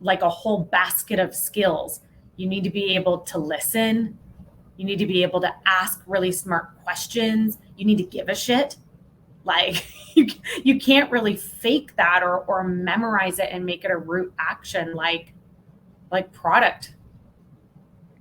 like a whole basket of skills. You need to be able to listen. You need to be able to ask really smart questions. You need to give a shit. Like you can't really fake that or memorize it and make it a root action like product.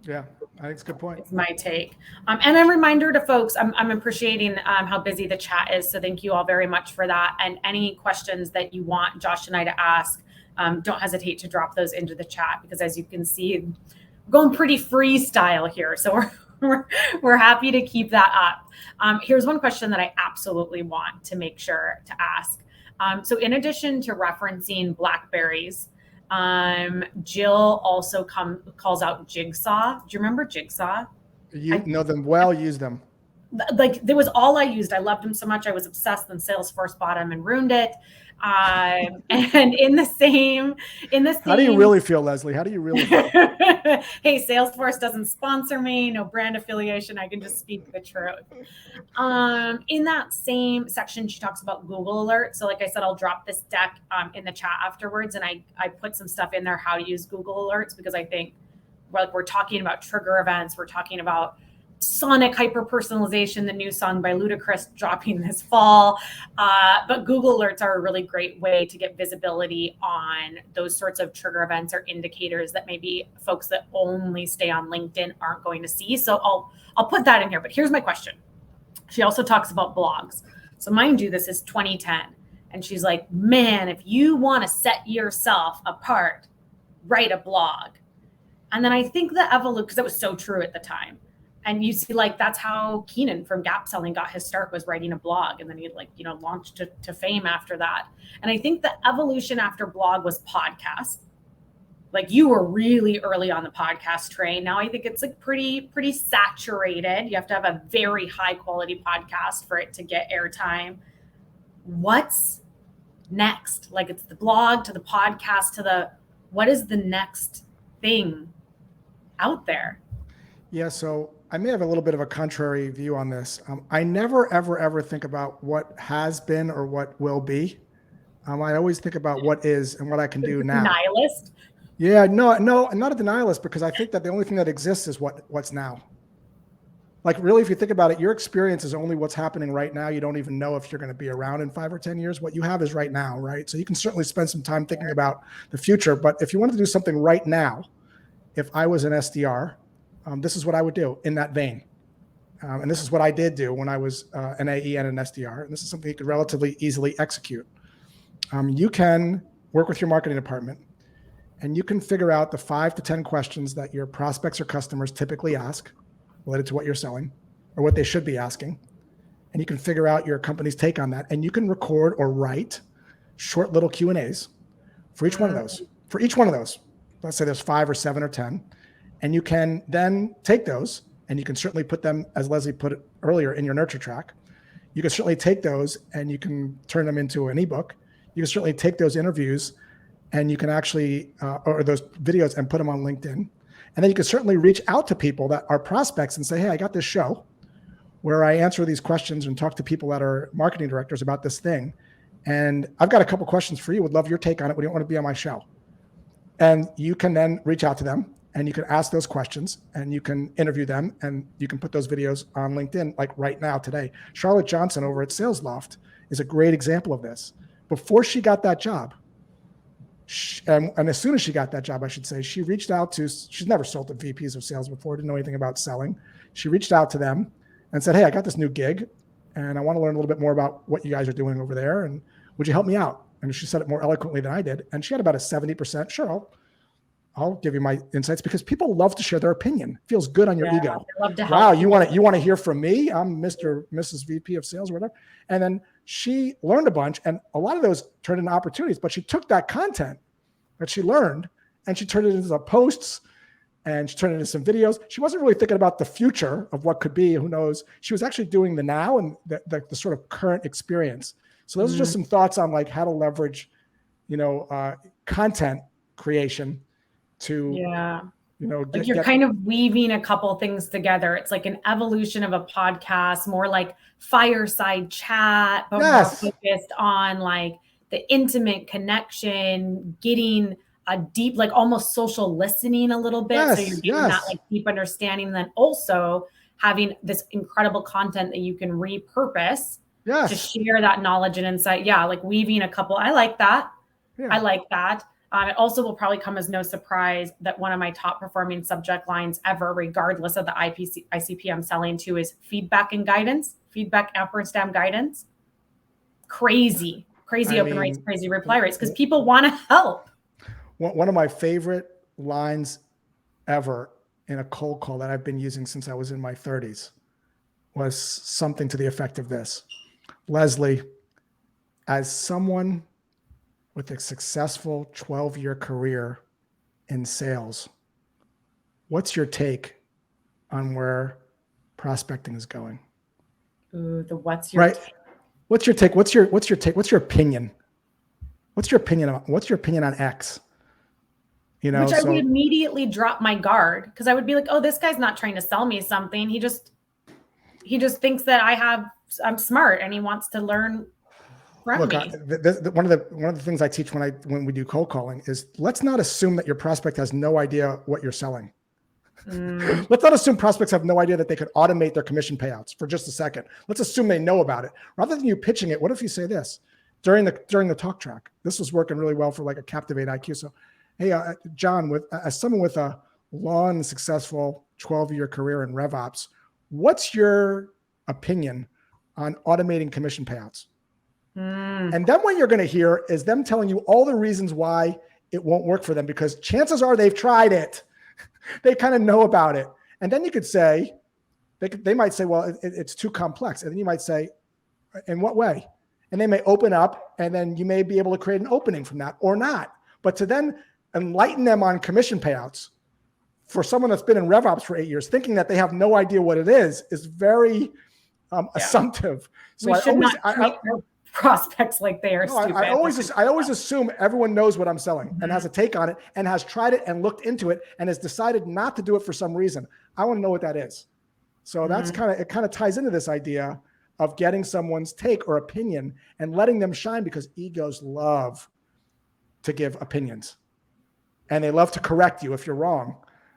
Yeah, I think it's a good point. It's my take. And a reminder to folks, I'm appreciating how busy the chat is. So thank you all very much for that. And any questions that you want Josh and I to ask, don't hesitate to drop those into the chat, because as you can see, we're going pretty freestyle here. So we're happy to keep that up. Here's one question that I absolutely want to make sure to ask. So in addition to referencing blackberries, Jill also calls out Jigsaw. Do you remember Jigsaw? You know them well, use them. Like there was all I used. I loved them so much. I was obsessed. Then Salesforce bought them and ruined it. And in the same. How do you really feel, Leslie? How do you really feel? Hey, Salesforce doesn't sponsor me. No brand affiliation. I can just speak the truth. In that same section, she talks about Google Alerts. So like I said, I'll drop this deck in the chat afterwards. And I put some stuff in there, how to use Google Alerts, because I think we're talking about trigger events. We're talking about sonic hyper-personalization, the new song by Ludacris dropping this fall. But Google Alerts are a really great way to get visibility on those sorts of trigger events or indicators that maybe folks that only stay on LinkedIn aren't going to see. So I'll put that in here. But here's my question. She also talks about blogs. So mind you, this is 2010. And she's like, man, if you want to set yourself apart, write a blog. And then I think the evolution, because it was so true at the time. And you see, like, that's how Keenan from Gap Selling got his start, was writing a blog. And then he launched to fame after that. And I think the evolution after blog was podcast. Like you were really early on the podcast train. Now I think it's like pretty saturated. You have to have a very high quality podcast for it to get airtime. What's next? Like it's the blog to the podcast what is the next thing out there? Yeah, so I may have a little bit of a contrary view on this. I never, ever think about what has been or what will be. I always think about what is and what I can do now. Nihilist? Yeah, no, I'm not a denialist, because I think that the only thing that exists is what's now. Like really, if you think about it, your experience is only what's happening right now. You don't even know if you're going to be around in 5 or 10 years. What you have is right now, right? So you can certainly spend some time thinking about the future. But if you wanted to do something right now, if I was an SDR, this is what I would do in that vein. And this is what I did do when I was an AE and an SDR. And this is something you could relatively easily execute. You can work with your marketing department, and you can figure out the 5 to 10 questions that your prospects or customers typically ask related to what you're selling or what they should be asking. And you can figure out your company's take on that. And you can record or write short little Q&As for each one of those. For each one of those, let's say there's 5 or 7 or 10. And you can then take those, and you can certainly put them, as Leslie put it earlier, in your nurture track. You can certainly take those and you can turn them into an ebook. You can certainly take those interviews and you can actually, or those videos, and put them on LinkedIn. And then you can certainly reach out to people that are prospects and say, hey, I got this show where I answer these questions and talk to people that are marketing directors about this thing. And I've got a couple questions for you. Would love your take on it. Would you want to be on my show? And you can then reach out to them, and you can ask those questions, and you can interview them, and you can put those videos on LinkedIn, like right now, today. Charlotte Johnson over at Sales Loft is a great example of this. Before she got that job, and as soon as she got that job, I should say, she reached out to, she's never sold to VPs of sales before, didn't know anything about selling. She reached out to them and said, hey, I got this new gig, and I want to learn a little bit more about what you guys are doing over there, and would you help me out? And she said it more eloquently than I did. And she had about a 70%. Sure, I'll give you my insights, because people love to share their opinion. It feels good on your ego. Love to help. Wow, you want to hear from me? I'm Mrs. VP of sales or whatever. And then she learned a bunch, and a lot of those turned into opportunities. But she took that content that she learned and she turned it into posts, and she turned it into some videos. She wasn't really thinking about the future of what could be. Who knows? She was actually doing the now and the sort of current experience. So those are just some thoughts on like how to leverage, content creation to, like you're kind of weaving a couple things together. It's like an evolution of a podcast, more like fireside chat, but more focused on like the intimate connection, getting a deep, like almost social listening a little bit. So you're getting that like deep understanding, and then also having this incredible content that you can repurpose to share that knowledge and insight. Yeah, like weaving a couple. I like that. I like that. It also will probably come as no surprise that one of my top performing subject lines ever, regardless of the ICP I'm selling to, is feedback and guidance. Feedback, ampersand guidance. Crazy open rates, crazy reply rates, because people want to help. One of my favorite lines ever in a cold call that I've been using since I was in my 30s was something to the effect of this: Leslie, as someone with a successful 12-year career in sales, what's your take on where prospecting is going? Ooh, what's your take? What's your take? What's your take? What's your opinion? What's your opinion on X? Which I would immediately drop my guard, because I would be like, oh, this guy's not trying to sell me something. He just thinks that I'm smart and he wants to learn from me. One of the things I teach when we do cold calling is, let's not assume that your prospect has no idea what you're selling. Let's not assume prospects have no idea that they could automate their commission payouts for just a second. Let's assume they know about it. Rather than you pitching it, what if you say this during the talk track? This was working really well for like a Captivate IQ. So, hey, John, as someone with a long and successful 12-year career in RevOps, what's your opinion on automating commission payouts? And then what you're going to hear is them telling you all the reasons why it won't work for them, because chances are they've tried it. They kind of know about it. And then you could say, they might say, well, it's too complex. And then you might say, in what way? And they may open up, and then you may be able to create an opening from that or not. But to then enlighten them on commission payouts for someone that's been in RevOps for 8 years, thinking that they have no idea what it is very assumptive. So we should not treat prospects like they are stupid. I always assume everyone knows what I'm selling and has a take on it and has tried it and looked into it and has decided not to do it for some reason. I want to know what that is. So that's kind of ties into this idea of getting someone's take or opinion and letting them shine, because egos love to give opinions and they love to correct you if you're wrong,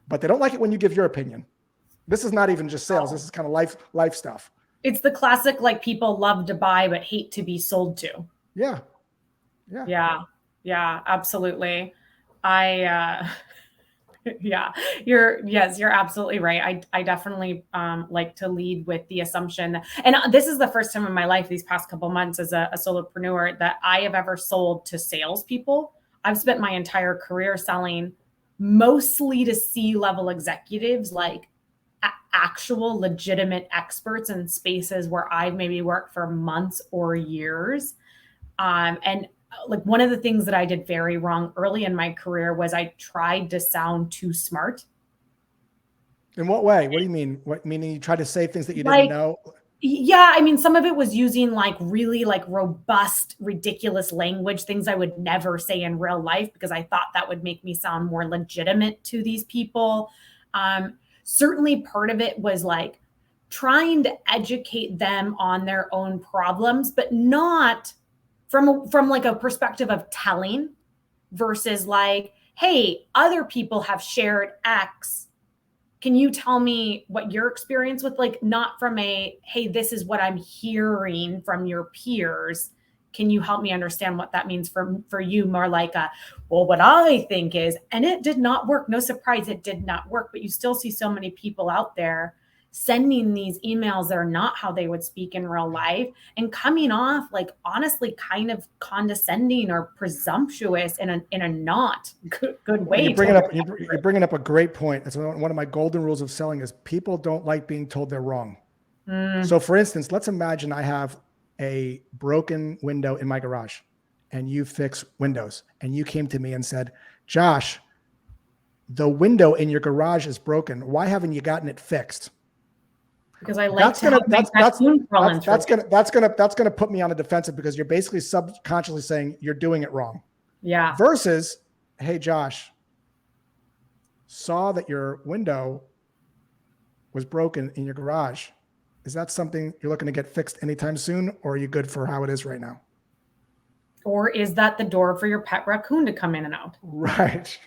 but they don't like it when you give your opinion. This is not even just sales. This is kind of life stuff. It's the classic, like, people love to buy but hate to be sold to. Yeah, absolutely. You're absolutely right. I definitely like to lead with the assumption that, and this is the first time in my life, these past couple months as a solopreneur, that I have ever sold to salespeople. I've spent my entire career selling mostly to C-level executives, like actual legitimate experts in spaces where I've maybe worked for months or years. And like, one of the things that I did very wrong early in my career was I tried to sound too smart. In what way? What do you mean? What, meaning you tried to say things that you didn't know? Yeah. I mean, some of it was using like really like robust, ridiculous language, things I would never say in real life, because I thought that would make me sound more legitimate to these people. Certainly part of it was like trying to educate them on their own problems, but not from like a perspective of telling, versus like, hey, other people have shared X. Can you tell me what your experience with, like, not from a, hey, this is what I'm hearing from your peers. Can you help me understand what that means for you? More like well, what I think is, and it did not work. No surprise, it did not work. But you still see so many people out there sending these emails that are not how they would speak in real life and coming off like honestly kind of condescending or presumptuous in a not good way. You're bringing up a great point. It's one of my golden rules of selling is people don't like being told they're wrong. So for instance, let's imagine I have a broken window in my garage and you fix windows and you came to me and said, Josh, the window in your garage is broken. Why haven't you gotten it fixed? Because I like that's gonna put me on the defensive because you're basically subconsciously saying you're doing it wrong. Yeah. Versus, hey Josh, saw that your window was broken in your garage. Is that something you're looking to get fixed anytime soon, or are you good for how it is right now? Or is that the door for your pet raccoon to come in and out? Right.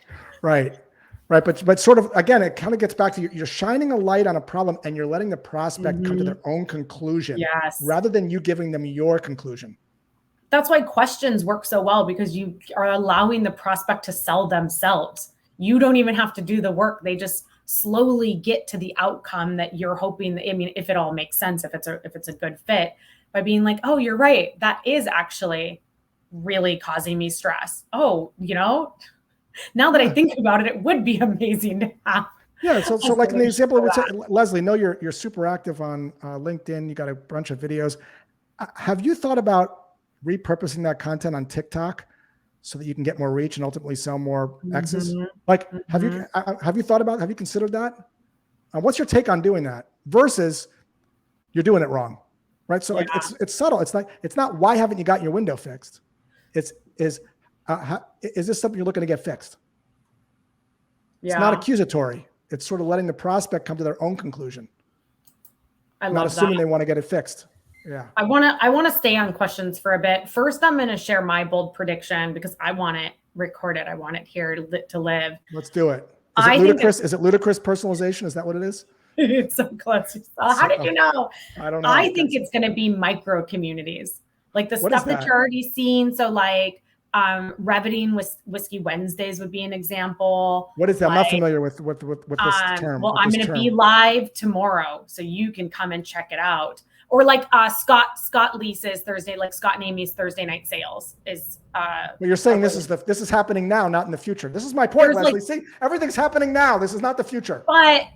But sort of, again, it kind of gets back to you're shining a light on a problem and you're letting the prospect come to their own conclusion rather than you giving them your conclusion. That's why questions work so well, because you are allowing the prospect to sell themselves. You don't even have to do the work. They just slowly get to the outcome that you're hoping. I mean, if it all makes sense, if it's a good fit, by being like, oh, you're right. That is actually really causing me stress. Oh, now that I think about it, it would be amazing to have. Yeah. So like in the example, Leslie, know you're super active on LinkedIn. You got a bunch of videos. Have you thought about repurposing that content on TikTok so that you can get more reach and ultimately sell more X's? Like, have you thought about, have you considered that? What's your take on doing that versus you're doing it wrong, right? So like it's subtle. It's not why haven't you got your window fixed? Is this something you're looking to get fixed? It's not accusatory. It's sort of letting the prospect come to their own conclusion. Not assuming they want to get it fixed. Yeah. I want to stay on questions for a bit. First, I'm going to share my bold prediction because I want it recorded. I want it here to live. Let's do it. Is it ludicrous personalization? Is that what it is? It's so close. How did you know? I don't know. I think it's going to be micro communities, like the stuff that you're already seeing. So like Reveting with Whiskey Wednesdays would be an example. What is that? I'm not familiar with this term. Well, I'm going to be live tomorrow, so you can come and check it out. Or like Scott Leese's Thursday, like Scott and Amy's Thursday night sales is. Well, you're saying this is happening now, not in the future. This is my point, Leslie. See, everything's happening now. This is not the future. But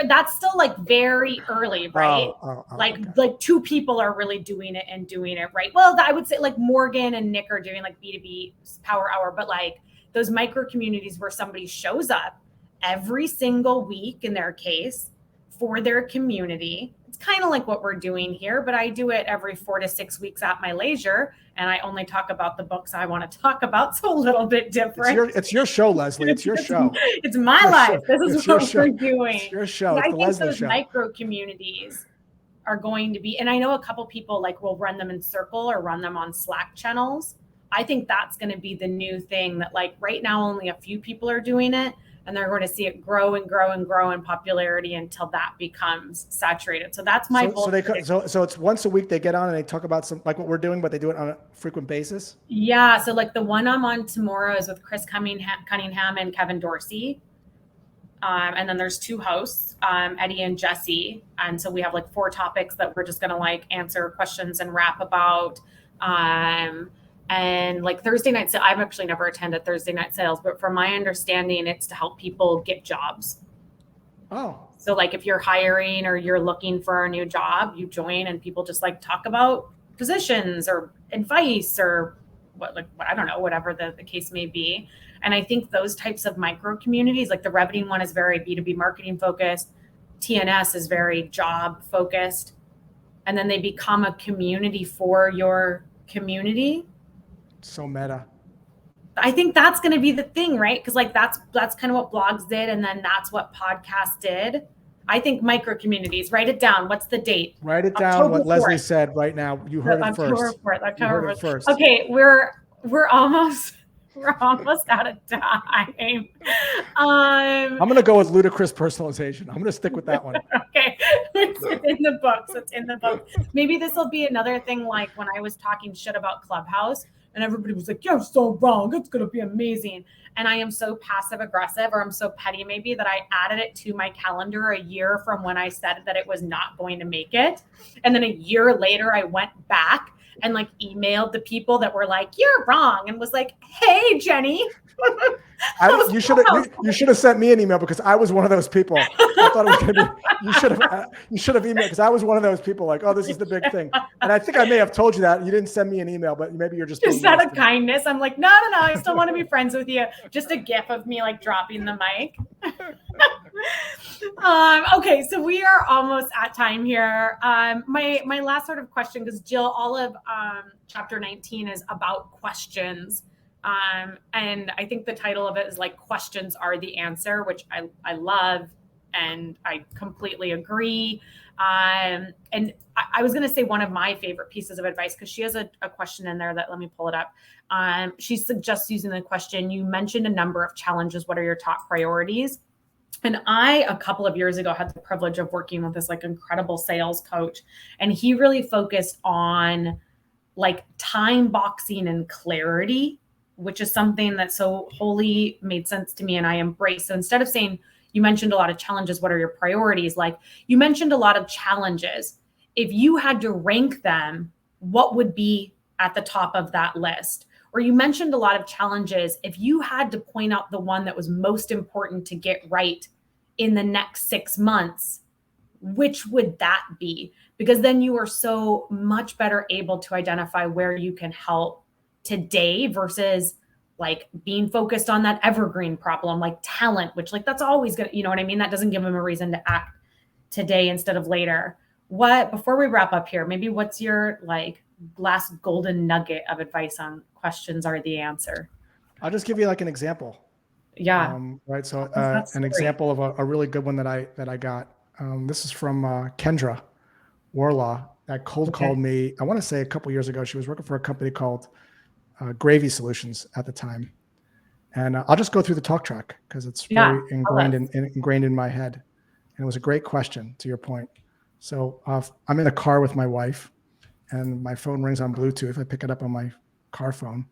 that's still like very early, right? Like two people are really doing it right. Well, I would say like Morgan and Nick are doing like B2B Power Hour, but like those micro communities where somebody shows up every single week in their case for their community. It's kind of like what we're doing here, but I do it every 4 to 6 weeks at my leisure. And I only talk about the books I want to talk about. So a little bit different. It's your show, Leslie. It's your show. It's my life. This is what we're doing. It's your show. I think those micro communities are going to be, and I know a couple people like will run them in Circle or run them on Slack channels. I think that's going to be the new thing that like right now only a few people are doing it. And they're going to see it grow and grow and grow in popularity until that becomes saturated. So that's my goal. So it's once a week they get on and they talk about some like what we're doing, but they do it on a frequent basis. Yeah. So like the one I'm on tomorrow is with Chris Cunningham and Kevin Dorsey. And then there's two hosts, Eddie and Jesse. And so we have like 4 topics that we're just going to like answer questions and rap about. And like Thursday night, so I've actually never attended Thursday night sales, but from my understanding, it's to help people get jobs. Oh. So like if you're hiring or you're looking for a new job, you join and people just like talk about positions or advice or I don't know, whatever the case may be. And I think those types of micro communities, like the Reveting one is very B2B marketing focused. TNS is very job focused. And then they become a community for your community. So meta. I think that's going to be the thing, right? Because like that's kind of what blogs did, and then that's what podcasts did. I think micro communities. Write it down. What's the date? Write it down. October what 4th. Leslie said right now. You heard it first. October 4th. Okay, we're almost out of time. I'm going to go with ludicrous personalization. I'm going to stick with that one. Okay, it's in the books. Maybe this will be another thing. Like when I was talking shit about Clubhouse. And everybody was like, you're so wrong. It's going to be amazing. And I am so passive aggressive, or I'm so petty maybe, that I added it to my calendar a year from when I said that it was not going to make it. And then a year later, I went back and like emailed the people that were like, you're wrong. And was like, hey, Jenny. You should have sent me an email, because I was one of those people. I thought it was going to be, you should have emailed, because I was one of those people like, oh, this is the big thing. And I think I may have told you that. You didn't send me an email, but maybe you're just out of kindness. I'm like, no, I still want to be friends with you. Just a gif of me like dropping the mic. Okay, so we are almost at time here. My last sort of question, because Jill, all of chapter 19 is about questions. And I think the title of it is like, questions are the answer, which I love, and I completely agree. And I was going to say one of my favorite pieces of advice, because she has a question in there that, let me pull it up. She suggests using the question, you mentioned a number of challenges. What are your top priorities? And I, a couple of years ago, had the privilege of working with this like incredible sales coach. And he really focused on like time boxing and clarity, which is something that so wholly made sense to me and I embrace. So instead of saying, you mentioned a lot of challenges, what are your priorities? Like, you mentioned a lot of challenges. If you had to rank them, what would be at the top of that list? Or you mentioned a lot of challenges. If you had to point out the one that was most important to get right in the next 6 months, which would that be? Because then you are so much better able to identify where you can help today versus like being focused on that evergreen problem, like talent, which like that's always good. You know what I mean? That doesn't give them a reason to act today instead of later. Before we wrap up here, maybe what's your like last golden nugget of advice on questions are the answer? I'll just give you like an example. Yeah. Right. So an example of a really good one that I got. This is from Kendra Warlaw, that cold called me, I want to say a couple years ago. She was working for a company called Gravy Solutions at the time. And I'll just go through the talk track because it's very ingrained in my head. And it was a great question, to your point. So I'm in a car with my wife, and my phone rings on Bluetooth. I pick it up on my car phone.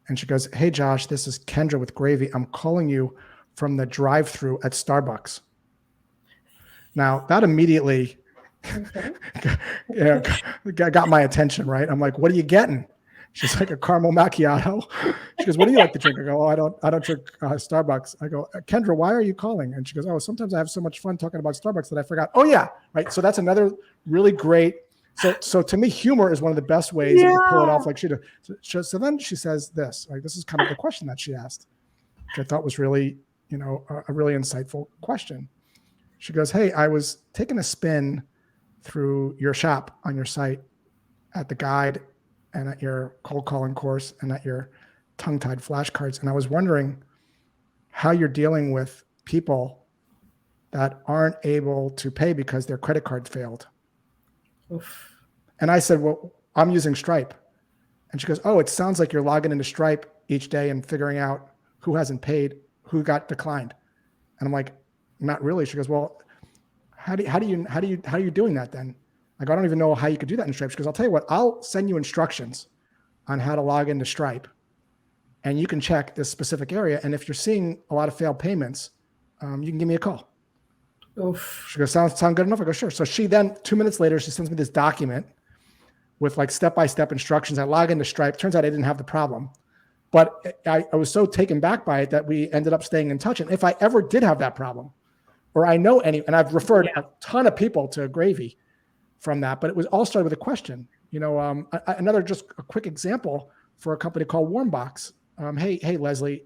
And she goes, hey, Josh, this is Kendra with Gravy. I'm calling you from the drive-thru at Starbucks. Now, that immediately got my attention, right? I'm like, what are you getting? She's like, a caramel macchiato. She goes, what do you like to drink? I go, oh, I don't drink Starbucks. I go, Kendra, why are you calling? And she goes, oh, sometimes I have so much fun talking about Starbucks that I forgot. Oh, yeah, right. So that's another really great. So to me, humor is one of the best ways that you pull it off like she did. So then she says this, like, this is kind of the question that she asked, which I thought was really, a really insightful question. She goes, hey, I was taking a spin through your shop on your site at the guide and at your cold calling course and at your tongue-tied flashcards. And I was wondering how you're dealing with people that aren't able to pay because their credit card failed. Oof. And I said, well, I'm using Stripe. And she goes, oh, it sounds like you're logging into Stripe each day and figuring out who hasn't paid, who got declined. And I'm like, not really. She goes, well, how are you doing that then? I go, I don't even know how you could do that in Stripe. She goes, I'll tell you what, I'll send you instructions on how to log into Stripe, and you can check this specific area. And if you're seeing a lot of failed payments, you can give me a call. Oof. She goes, sound good enough? I go, sure. So she then 2 minutes later, she sends me this document with like step-by-step instructions. I log into Stripe. Turns out I didn't have the problem, but I was so taken back by it that we ended up staying in touch. And if I ever did have that problem, or I know any, and I've referred a ton of people to Gravy from that, but it was all started with a question. Another just a quick example for a company called Warmbox. Hey, Leslie,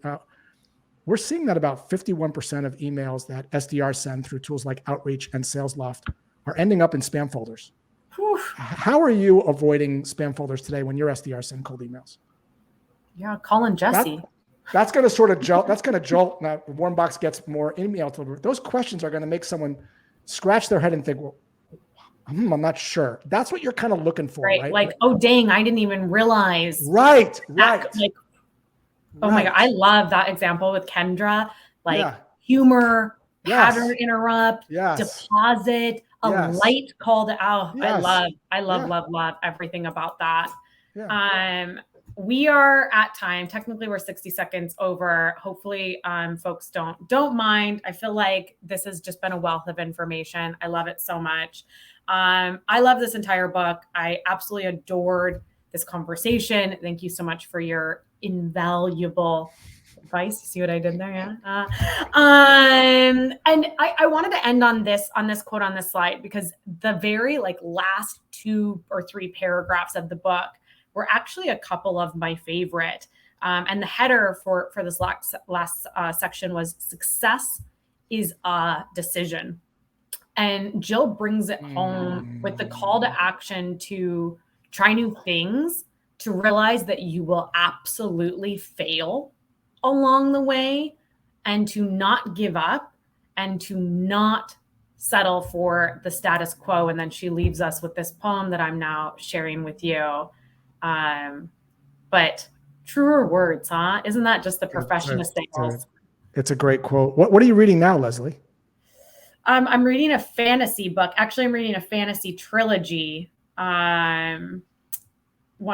we're seeing that about 51% of emails that SDRs send through tools like Outreach and SalesLoft are ending up in spam folders. Whew. How are you avoiding spam folders today when your SDRs send cold emails? Yeah, calling Jesse. That's going to sort of jolt. That's going to jolt. Now, Warmbox gets more email delivery. Those questions are going to make someone scratch their head and think, well, I'm not sure. That's what you're kind of looking for, right? Like, oh, dang, I didn't even realize. Right. Oh my God. I love that example with Kendra, humor, pattern interrupt, deposit, light call to out. I love everything about that. Yeah. we are at time. Technically, we're 60 seconds over. Hopefully, folks don't mind. I feel like this has just been a wealth of information. I love it so much. I love this entire book. I absolutely adored this conversation. Thank you so much for your invaluable advice. See what I did there? Yeah. And I wanted to end on this quote on this slide, because the very last 2 or 3 paragraphs of the book were actually a couple of my favorite. And the header for this last section was "Success is a decision." And Jill brings it home with the call to action to try new things, to realize that you will absolutely fail along the way, and to not give up and to not settle for the status quo. And then she leaves us with this poem that I'm now sharing with you. But truer words, huh? Isn't that just the profession of sales? It's a great quote. What are you reading now, Leslie? I'm reading a fantasy book. Actually, I'm reading a fantasy trilogy.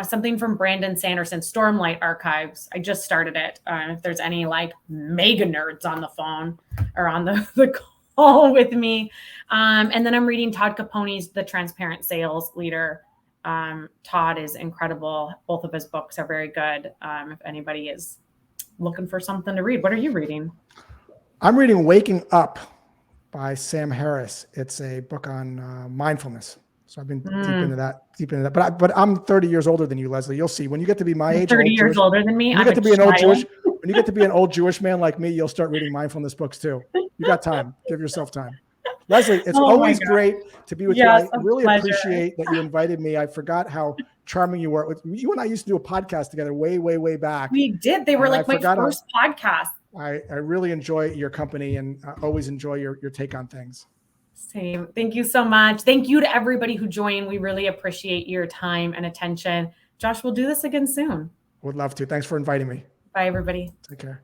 Something from Brandon Sanderson, Stormlight Archives. I just started it. If there's any mega nerds on the phone or on the call with me. And then I'm reading Todd Capone's The Transparent Sales Leader. Todd is incredible. Both of his books are very good. If anybody is looking for something to read, what are you reading? I'm reading Waking Up by Sam Harris. It's a book on mindfulness. So I've been deep into that. But I'm 30 years older than you, Leslie. You'll see when you get to be my age. 30 years older than me. When you get to be when you get to be an old Jewish man like me, you'll start reading mindfulness books too. You got time. Give yourself time. Leslie, it's always great to be with you. I really appreciate that you invited me. I forgot how charming you were. You and I used to do a podcast together way back. We did. They were my first podcast. I really enjoy your company and always enjoy your take on things. Same. Thank you so much. Thank you to everybody who joined. We really appreciate your time and attention. Josh, we'll do this again soon. Would love to. Thanks for inviting me. Bye, everybody. Take care.